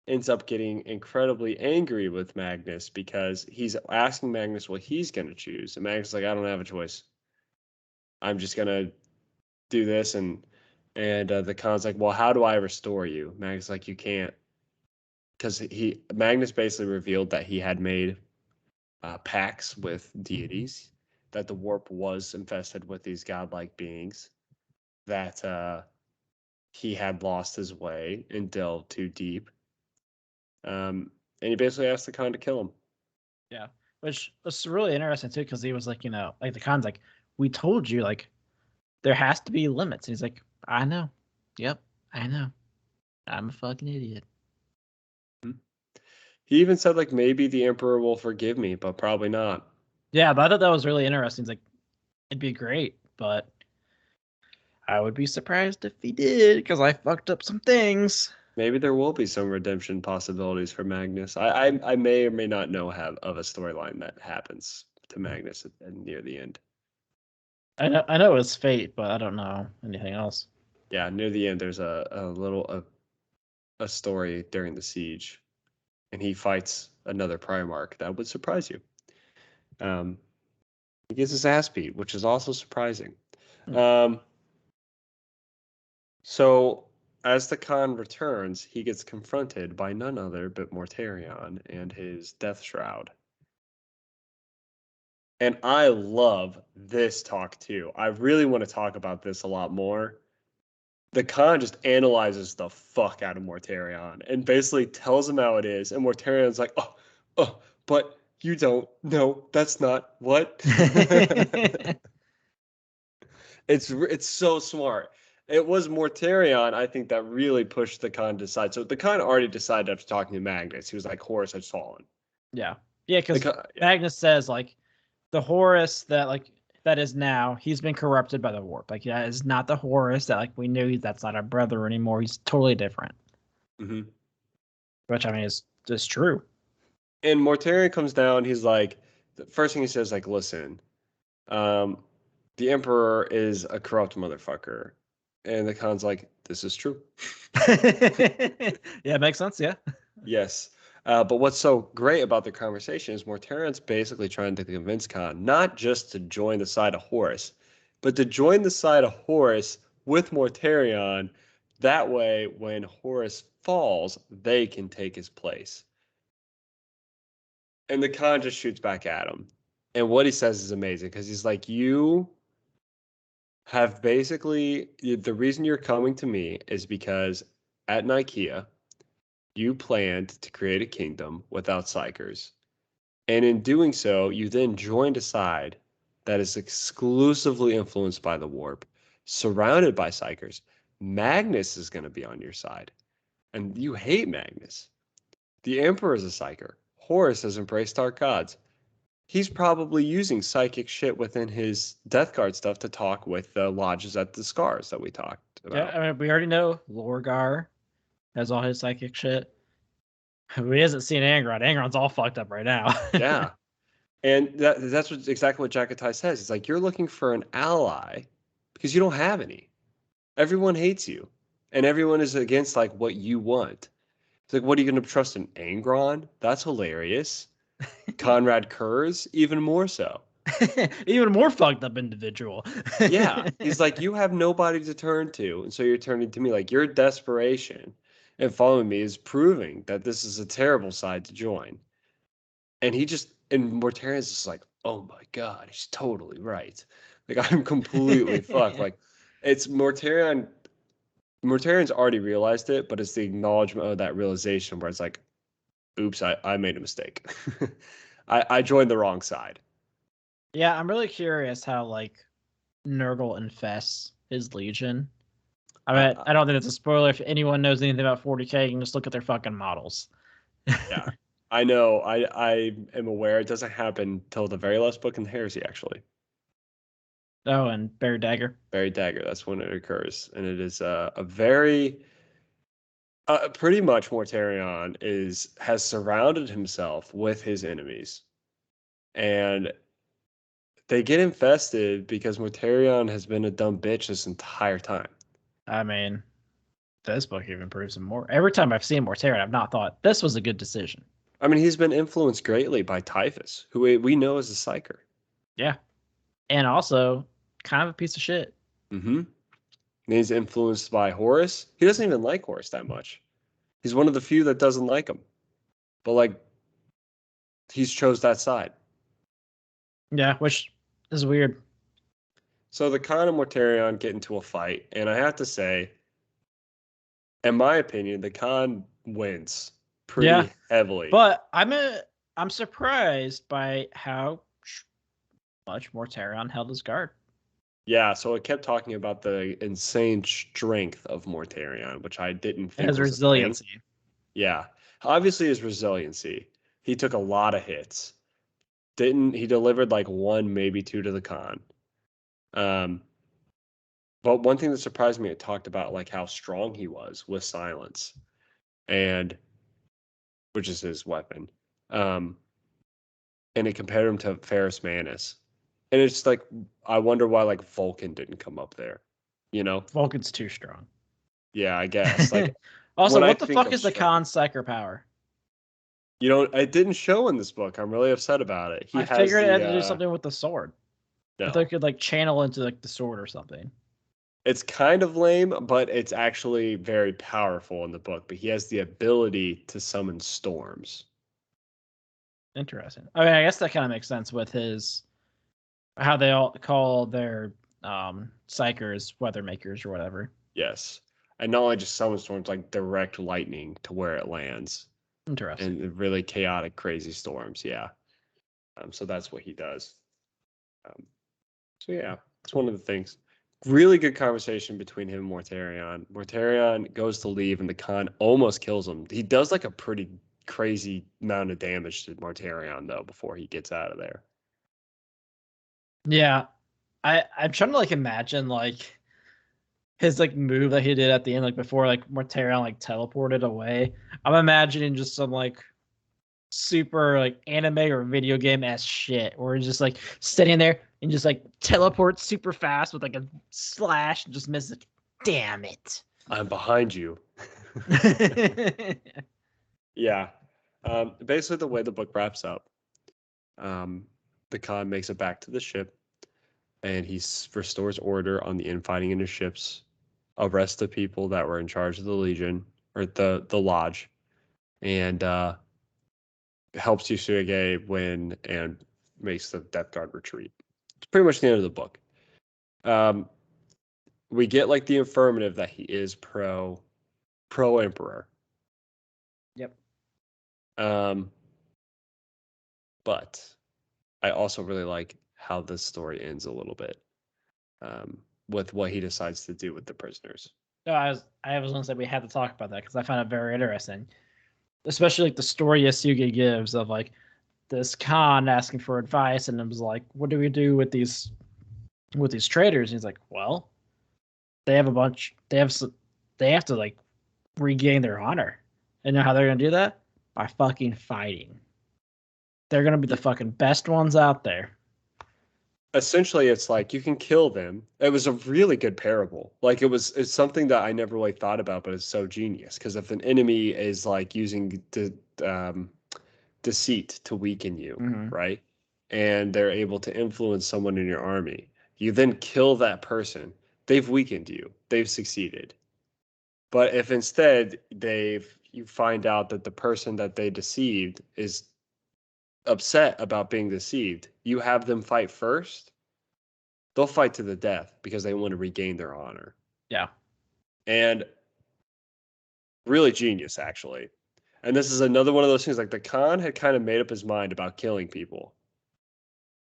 ends up getting incredibly angry with Magnus because he's asking Magnus what he's going to choose. And Magnus is like, I don't have a choice. I'm just going to do this. And the Khan's like, well, how do I restore you? Magnus is like, you can't. Because Magnus basically revealed that he had made pacts with deities, that the warp was infested with these godlike beings, that he had lost his way and delved too deep. And he basically asked the Khan to kill him. Yeah. Which was really interesting too, because he was like, like the Khan's like, we told you, like, there has to be limits. And he's like, I know. Yep, I know. I'm a fucking idiot. He even said, like, maybe the Emperor will forgive me, but probably not. Yeah, but I thought that was really interesting. He's like, it'd be great, but I would be surprised if he did, because I fucked up some things. Maybe there will be some redemption possibilities for Magnus. I may or may not know of a storyline that happens to Magnus near the end. I know it's fate, but I don't know anything else. Yeah, near the end, there's a story during the siege, and he fights another Primarch that would surprise you. He gets his ass beat, which is also surprising. So as the Khan returns, he gets confronted by none other but Mortarion and his Death Shroud. And I love this talk too. I really want to talk about this a lot more. The Khan just analyzes the fuck out of Mortarion and basically tells him how it is. And Mortarion's like, oh, but you don't. No, that's not what. It's so smart. It was Mortarion, I think, that really pushed the Khan to decide. So the Khan already decided after talking to Magnus. He was like, Horus has fallen. Yeah. Yeah, because Yeah. Magnus says, like, the Horus that is now, he's been corrupted by the warp. Like, that is not the Horus that, like, we knew. That's not our brother anymore. He's totally different. Mm-hmm. Which, I mean, is true. And Mortarion comes down. He's like, the first thing he says, like, listen, the Emperor is a corrupt motherfucker. And the Khan's like, this is true. Yeah, it makes sense. Yeah. Yes. But what's so great about the conversation is Mortarion's basically trying to convince Khan not just to join the side of Horus, but to join the side of Horus with Mortarion. That way, when Horus falls, they can take his place. And the Khan just shoots back at him. And what he says is amazing because he's like, you have basically, the reason you're coming to me is because at Nikeaa, you planned to create a kingdom without psychers. And in doing so, you then joined a side that is exclusively influenced by the warp, surrounded by psychers. Magnus is going to be on your side. And you hate Magnus. The Emperor is a psyker. Horus has embraced dark gods. He's probably using psychic shit within his Death Guard stuff to talk with the lodges at the Scars that we talked about. Yeah, I mean, we already know Lorgar has all his psychic shit. He hasn't seen Angron. Angron's all fucked up right now. Yeah. And that's exactly what Jakatai says. It's like, you're looking for an ally because you don't have any. Everyone hates you. And everyone is against like what you want. It's like, what are you going to trust in Angron? That's hilarious. Conrad Kurz, even more so. Even more fucked up individual. Yeah. He's like, you have nobody to turn to. And so you're turning to me. Like, your desperation and following me is proving that this is a terrible side to join. And Mortarion's just like, oh my God, he's totally right. Like, I'm completely fucked. Like, it's Mortarion's already realized it, but it's the acknowledgement of that realization where it's like, oops, I made a mistake. I joined the wrong side. Yeah, I'm really curious how like Nurgle infests his Legion. I mean, I don't think it's a spoiler. If anyone knows anything about 40K, you can just look at their fucking models. Yeah. I know. I am aware it doesn't happen till the very last book in Heresy, actually. Oh, and Buried Dagger. Buried Dagger, that's when it occurs. And it is a very pretty much Mortarion has surrounded himself with his enemies. And they get infested because Mortarion has been a dumb bitch this entire time. I mean, this book even proves him more. Every time I've seen Mortarion, I've not thought this was a good decision. I mean, he's been influenced greatly by Typhus, who we know is a psyker. Yeah. And also kind of a piece of shit. Mm-hmm. And he's influenced by Horus. He doesn't even like Horus that much. He's one of the few that doesn't like him. But like, he's chose that side. Yeah, which is weird. So the Khan and Mortarion get into a fight, and I have to say, in my opinion, the Khan wins pretty heavily. But I'm surprised by how much Mortarion held his guard. Yeah, so it kept talking about the insane strength of Mortarion, which I didn't think his was resiliency. Yeah, obviously his resiliency. He took a lot of hits. He delivered like one, maybe two to the Khan. But one thing that surprised me, it talked about like how strong he was with silence, and which is his weapon. And it compared him to Ferrus Manus. And it's like, I wonder why like Vulcan didn't come up there. You know? Vulcan's too strong. Yeah, I guess. Like, also, what the fuck is the Khan's psyker power? You know, it didn't show in this book. I'm really upset about it. I figured it had to do something with the sword. No. If they could like channel into like the sword or something. It's kind of lame, but it's actually very powerful in the book. But he has the ability to summon storms. Interesting. I mean, I guess that kind of makes sense with how they all call their psychers weather makers or whatever. Yes. And not only just summon storms, like direct lightning to where it lands. Interesting. And really chaotic, crazy storms. Yeah. So that's what he does. So yeah, it's one of the things. really good conversation between him and Mortarion. Mortarion goes to leave, and the Khan almost kills him. He does like a pretty crazy amount of damage to Mortarion though before he gets out of there. Yeah, I'm trying to like imagine like his like move that he did at the end, like before like Mortarion like teleported away. I'm imagining just some like super like anime or video game ass shit where he's just like sitting there and just like teleports super fast with like a slash and just misses it. Damn it. I'm behind you. Yeah. Basically, the way the book wraps up, the Khan makes it back to the ship, and he restores order on the infighting in his ships, arrests the people that were in charge of the Legion or the lodge, and helps Yusuke win and makes the Death Guard retreat. It's pretty much the end of the book. We get like the affirmative that he is pro Emperor. Yep. But I also really like how this story ends a little bit, with what he decides to do with the prisoners. No, I was gonna say we had to talk about that because I found it very interesting, especially like the story Yasuge gives of like this Khan asking for advice, and it was like, what do we do with these traders? And he's like, well, they have to like regain their honor. And you know how they're gonna do that? By fucking fighting. They're gonna be the fucking best ones out there. Essentially, it's like you can kill them. It was a really good parable. Like it's something that I never really thought about, but it's so genius. Because if an enemy is like using deceit to weaken you, right? And they're able to influence someone in your army, you then kill that person. They've weakened you. They've succeeded. But if instead you find out that the person that they deceived is upset about being deceived, you have them fight first, they'll fight to the death because they want to regain their honor. Yeah. And really genius, actually. And this is another one of those things, like the Khan had kind of made up his mind about killing people.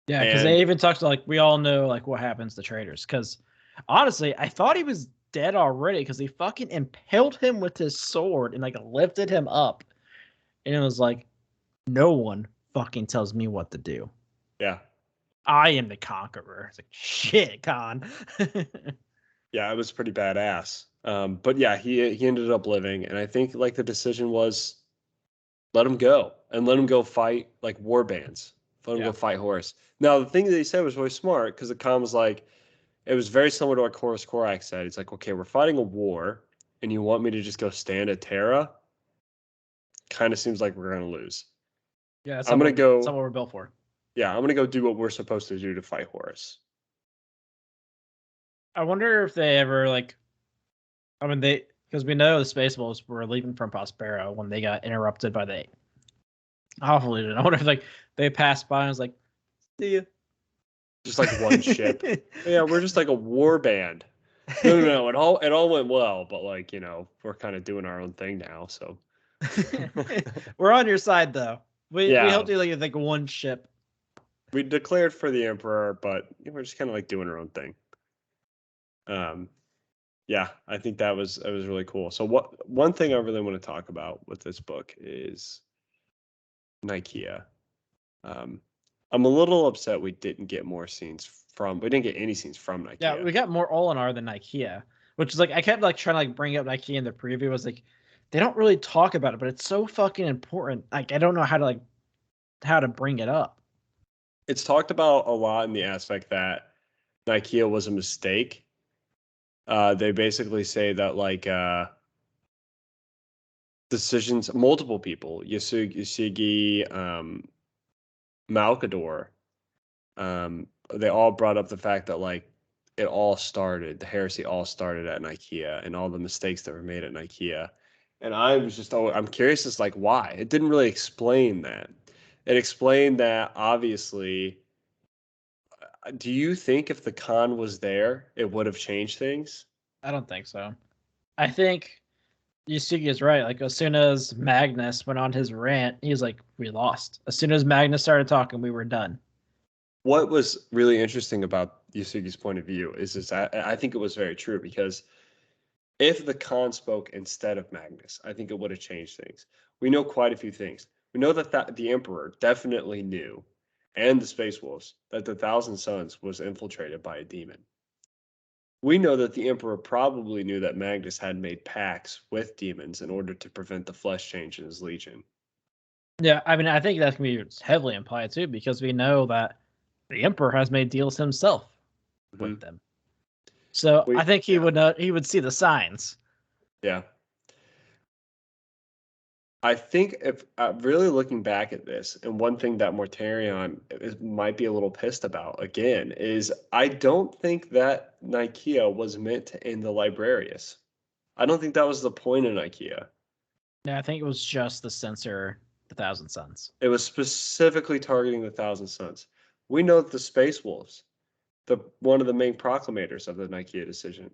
Yeah, because they even talked to like, we all know like what happens to traders. Because honestly, I thought he was dead already because he fucking impaled him with his sword and like lifted him up. And it was like, no one fucking tells me what to do. Yeah. I am the conqueror. It's like, shit, Khan. Yeah, it was pretty badass. But yeah, he ended up living, and I think like the decision was let him go and let him go fight like war bands. Let him go fight Horus. Now the thing that he said was really smart because the Khan was like, it was very similar to what Horus Korak said. He's like, okay, we're fighting a war, and you want me to just go stand at Terra? Kind of seems like we're gonna lose. Yeah, that's I'm gonna go. That's what we're built for. Yeah, I'm gonna go do what we're supposed to do to fight Horus. I wonder if they ever like. I mean, because we know the Space Wolves were leaving from Prospero when they got interrupted by the Awful Legion. I wonder if like they passed by and was like, "See you." Just like one ship. Yeah, we're just like a war band. No. It all went well, but like we're kind of doing our own thing now. So we're on your side though. We helped you like one ship. We declared for the Emperor, but we're just kind of like doing our own thing. Yeah, I think that was really cool. So one thing I really want to talk about with this book is Nikeaa. I'm a little upset we didn't get more scenes we didn't get any scenes from Nikeaa. Yeah, we got more Olinar than Nikeaa, which is like I kept like trying to like bring up Nikeaa in the preview. It was like they don't really talk about it, but it's so fucking important. Like I don't know how to bring it up. It's talked about a lot in the aspect that Nikeaa was a mistake. They basically say that like decisions, multiple people, Yasugi, Malkador, they all brought up the fact that like the heresy all started at Nikeaa and all the mistakes that were made at Nikeaa. And I'm curious as like why. It didn't really explain that. It explained that obviously. Do you think if the Khan was there, it would have changed things? I don't think so. I think Yusuke is right. Like as soon as Magnus went on his rant, he was like, "We lost." As soon as Magnus started talking, we were done. What was really interesting about Yasugi's point of view is I think it was very true, because if the Khan spoke instead of Magnus, I think it would have changed things. We know quite a few things. We know that the Emperor definitely knew, and the Space Wolves, that the Thousand Suns was infiltrated by a demon. We know that the Emperor probably knew that Magnus had made pacts with demons in order to prevent the flesh change in his legion. Yeah, I mean, I think that can be heavily implied too, because we know that the Emperor has made deals himself with them. So I think he would see the signs. Yeah. I think if really looking back at this, and one thing that Mortarion might be a little pissed about again is I don't think that Nikeaa was meant to end the Librarius. I don't think that was the point of Nikeaa. Yeah, I think it was just the censor, the Thousand Suns. It was specifically targeting the Thousand Suns. We know that the Space Wolves, one of the main proclamators of the Nikeaa decision,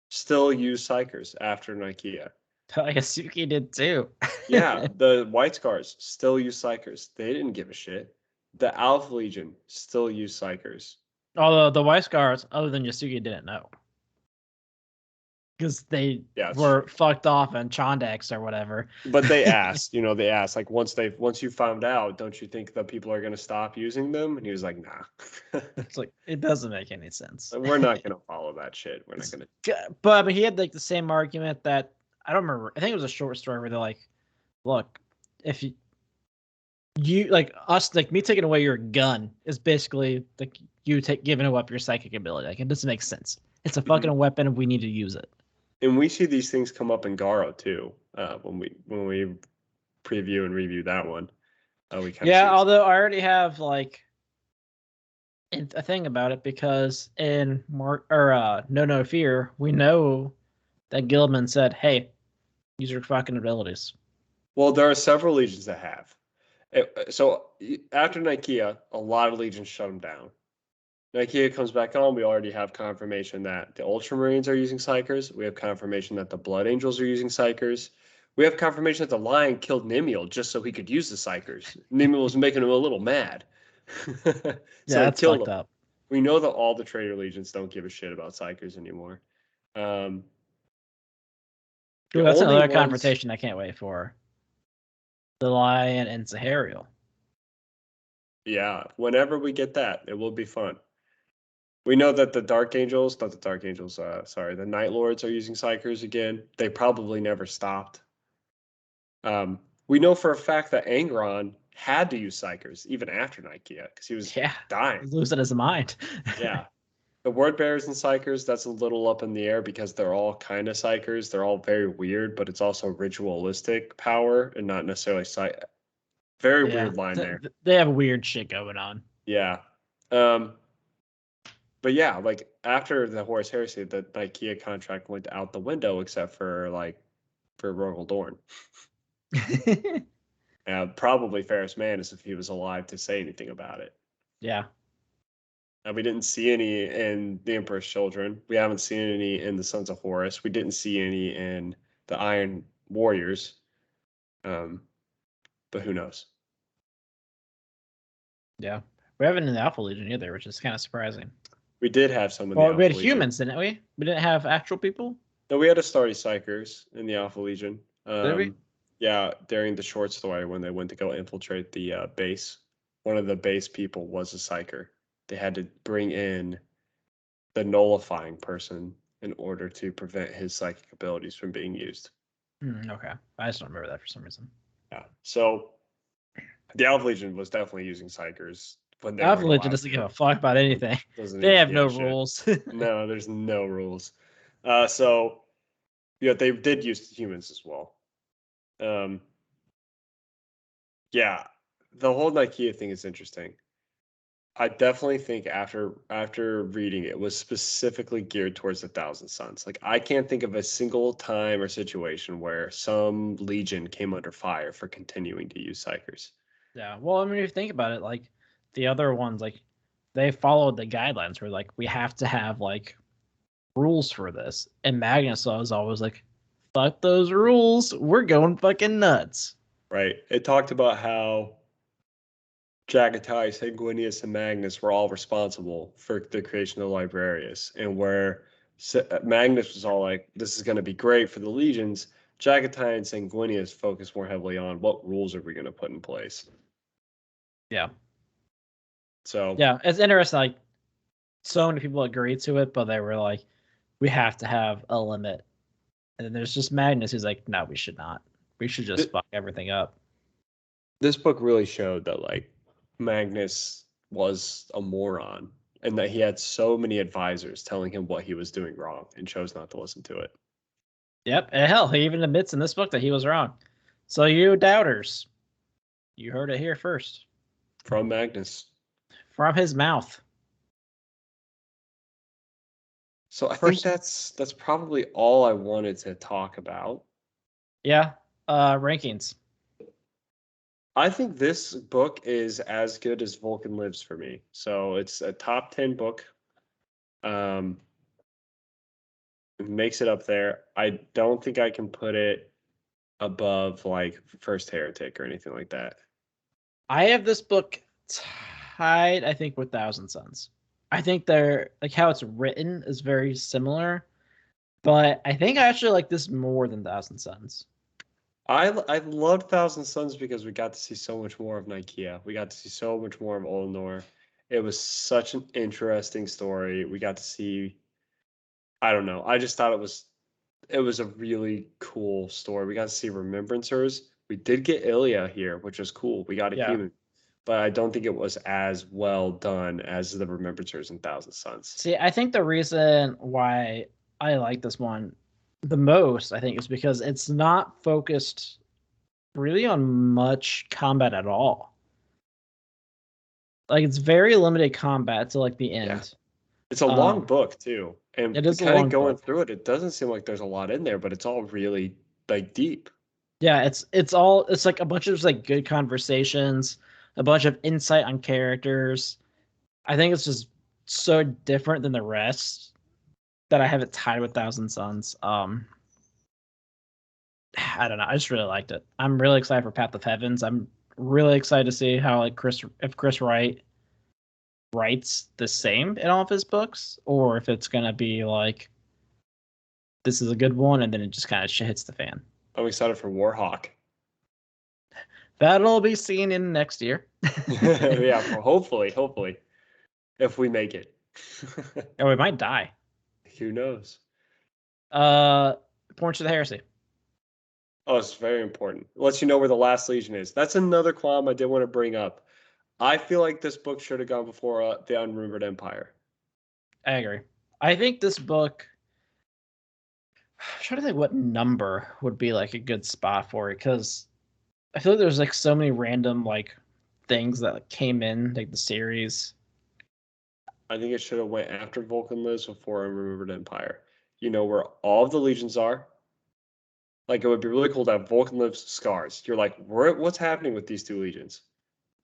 still use Psykers after Nikeaa. I guess Yuki did too. Yeah, the White Scars still use Psykers. They didn't give a shit. The Alpha Legion still use Psykers. Although the White Scars, other than Yasugi, didn't know. Because they were fucked off in Chondex or whatever. But they asked, they asked, like, once you found out, don't you think that people are going to stop using them? And he was like, nah. It's like, it doesn't make any sense. We're not going to follow that shit. We're not going to. But I mean, he had like the same argument that, I don't remember, I think it was a short story where they're like, look, if you like us, like me taking away your gun is basically like you giving up your psychic ability. Like, it doesn't make sense. It's a fucking weapon and we need to use it. And we see these things come up in Garo too, when we preview and review that one. Although I already have like a thing about it, because in No Fear, we know that Gilman said, "Hey, use your fucking abilities." Well, there are several legions that have. So after Nikeaa, a lot of legions shut them down. Nikeaa comes back on. We already have confirmation that the Ultramarines are using Psykers. We have confirmation that the Blood Angels are using Psykers. We have confirmation that the Lion killed Nimiel just so he could use the Psykers. Nimiel was making him a little mad. So that's fucked up. We know that all the Traitor Legions don't give a shit about Psykers anymore. That's another confrontation I can't wait for. The Lion and Zahariel. Yeah, whenever we get that, it will be fun. We know that the the Night Lords are using Psykers again. They probably never stopped. We know for a fact that Angron had to use Psykers even after Nikeaa because he was dying. He's losing his mind. Yeah. The Word Bearers and Psykers, that's a little up in the air because they're all kind of Psykers. They're all very weird, but it's also ritualistic power and not necessarily Very weird line there. They have weird shit going on. Yeah. But yeah, like after the Horus Heresy, the Nikeaa contract went out the window except for Rogel Dorn. Probably Ferrus Manus if he was alive to say anything about it. Yeah. We didn't see any in the Emperor's Children. We haven't seen any in the Sons of Horus. We didn't see any in the Iron Warriors. But who knows? Yeah. We haven't in the Alpha Legion either, which is kind of surprising. We did have some in the Alpha we had Legion. humans, didn't we? We didn't have actual people? No, we had Astarte Psykers in the Alpha Legion. Did we? Yeah, during the short story when they went to go infiltrate the base, one of the base people was a Psyker. They had to bring in the nullifying person in order to prevent his psychic abilities from being used. Okay. I just don't remember that for some reason. Yeah. So the Alpha Legion was definitely using Psykers. When Alpha Legion doesn't give a fuck about anything. They have no rules. No, there's no rules. So they did use humans as well. Yeah, the whole Nikeaa thing is interesting. I definitely think after reading it was specifically geared towards the Thousand Suns. Like I can't think of a single time or situation where some legion came under fire for continuing to use Psykers. Yeah, well, I mean, if you think about it, like the other ones, like they followed the guidelines where like we have to have like rules for this, and Magnus was always like, "Fuck those rules, we're going fucking nuts." Right. It talked about how Jagatai, Sanguinius, and Magnus were all responsible for the creation of the Librarius, and where Magnus was all like, "This is going to be great for the legions," Jagatai and Sanguinius focused more heavily on what rules are we going to put in place. Yeah. So yeah, it's interesting. Like, so many people agreed to it, but they were like, "We have to have a limit." And then there's just Magnus who's like, "No, we should not. We should just fuck everything up." this book really showed that like Magnus was a moron and that he had so many advisors telling him what he was doing wrong and chose not to listen to it. Yep, and hell, he even admits in this book that he was wrong. So you doubters, you heard it here first From Magnus. from his mouth. So I think that's probably all I wanted to talk about. Yeah, rankings. I think this book is as good as Vulcan Lives for me. So it's a top 10 book. It makes it up there. I don't think I can put it above like First Heretic or anything like that. I have this book tied, I think, with Thousand Suns. I think they're like how it's written is very similar, but I think I actually like this more than Thousand Suns. I loved Thousand Suns because we got to see so much more of Nikeaa. We got to see so much more of Olnor. It was such an interesting story. We got to see, I don't know. I just thought it was a really cool story. We got to see Remembrancers. We did get Ilya here, which was cool. We got a human, but I don't think it was as well done as the Remembrancers in Thousand Suns. See, I think the reason why I like this one the most, I think, is because it's not focused really on much combat at all. Like, it's very limited combat to like the end. Yeah. It's a long book too, and it is kind of going through it. It doesn't seem like there's a lot in there, but it's all really like deep. Yeah, it's like a bunch of like good conversations, a bunch of insight on characters. I think it's just so different than the rest that I have it tied with Thousand Suns. I don't know. I just really liked it. I'm really excited for Path of Heavens. I'm really excited to see how like if Chris Wright writes the same in all of his books, or if it's gonna be like this is a good one and then it just kind of hits the fan. I'm excited for Warhawk. That'll be seen in next year. Yeah, hopefully, if we make it. Or we might die. Who knows? Points to the heresy. Oh, it's very important. It lets you know where the last legion is. That's another qualm I did want to bring up. I feel like this book should have gone before the Unrumored Empire. I agree. I think this book. I'm trying to think what number would be like a good spot for it, because I feel like there's like so many random like things that came in like the series. I think it should have went after Vulcan Lives before Unrumored Empire. You know where all of the legions are. Like it would be really cool to have Vulcan Lives Scars. You're like, what's happening with these two legions?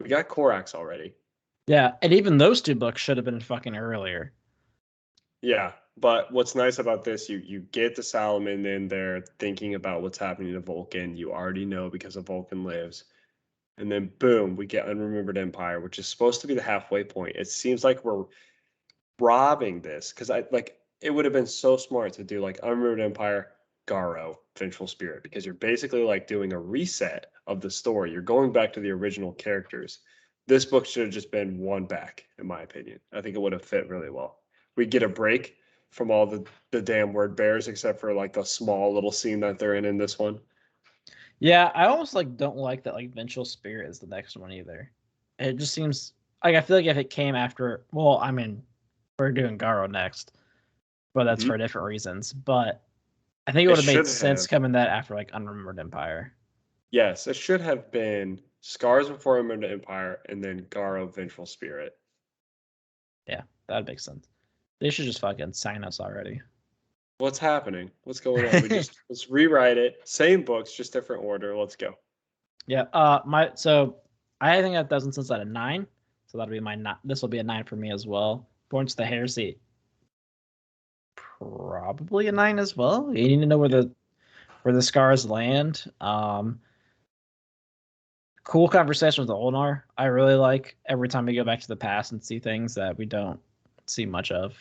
We got Korax already. Yeah, and even those two books should have been fucking earlier. Yeah, but what's nice about this, you get the Salomon in there thinking about what's happening to Vulcan. You already know because of Vulcan Lives. And then boom, we get Unremembered Empire, which is supposed to be the halfway point. It seems like we're robbing this because it would have been so smart to do like Unremembered Empire, Garo, Vengeful Spirit, because you're basically like doing a reset of the story. You're going back to the original characters. This book should have just been one back, in my opinion. I think it would have fit really well. We get a break from all the damn word bears, except for like the small little scene that they're in this one. Yeah, I almost like don't like that like Vengeful Spirit is the next one either. It just seems like I feel like if it came after, well, I mean, we're doing Garo next, but that's for different reasons. But I think it would have made sense coming that after like Unremembered Empire. Yes, it should have been Scars before Unremembered Empire and then Garo Vengeful Spirit. Yeah, that makes sense. They should just fucking sign us already. What's happening? What's going on? Let's rewrite it. Same books, just different order. Let's go. Yeah. So I think that doesn't since at a 9. So that'll be this will be a 9 for me as well. Points to heresy. Probably a 9 as well. You need to know where the scars land. cool conversation with Olnar. I really like every time we go back to the past and see things that we don't see much of.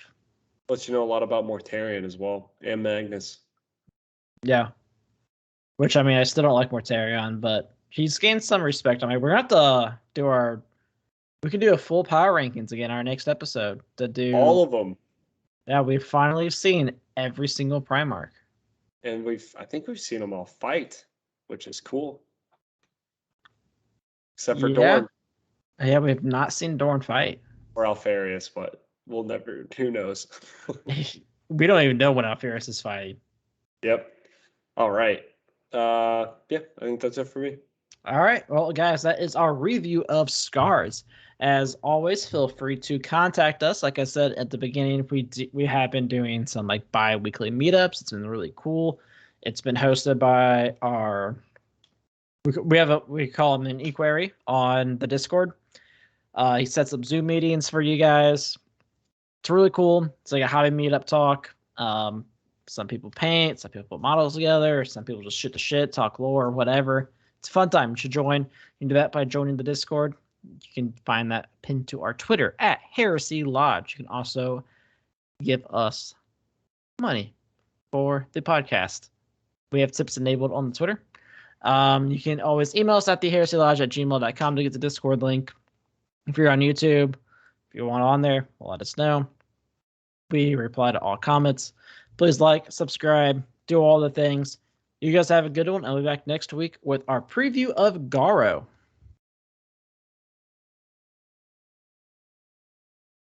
Lets you know a lot about Mortarion as well, and Magnus. Yeah. Which, I mean, I still don't like Mortarion, but he's gained some respect. I mean, we're going to have to do we can do a full power rankings again our next episode to do all of them. Yeah, we've finally seen every single Primarch. And I think we've seen them all fight, which is cool. Except for Dorn. Yeah, we've not seen Dorn fight. Or Alfarius, but we'll never, who knows? We don't even know when Alfarius is fighting. Yep. All right. Yeah, I think that's it for me. All right. Well, guys, that is our review of Scars. As always, feel free to contact us. Like I said at the beginning, we have been doing some like bi-weekly meetups. It's been really cool. It's been hosted by we call him an Equary on the Discord. He sets up Zoom meetings for you guys. It's really cool. It's like a hobby meetup talk. Some people paint, some people put models together, some people just shoot the shit, talk lore, whatever. It's a fun time. You should join. You can do that by joining the Discord. You can find that pinned to our Twitter at Heresy Lodge. You can also give us money for the podcast. We have tips enabled on the Twitter. You can always email us at theheresiolodge@gmail.com to get the Discord link. If you're on YouTube, if you want on there, let us know. We reply to all comments. Please like, subscribe, do all the things. You guys have a good one. I'll be back next week with our preview of Garo.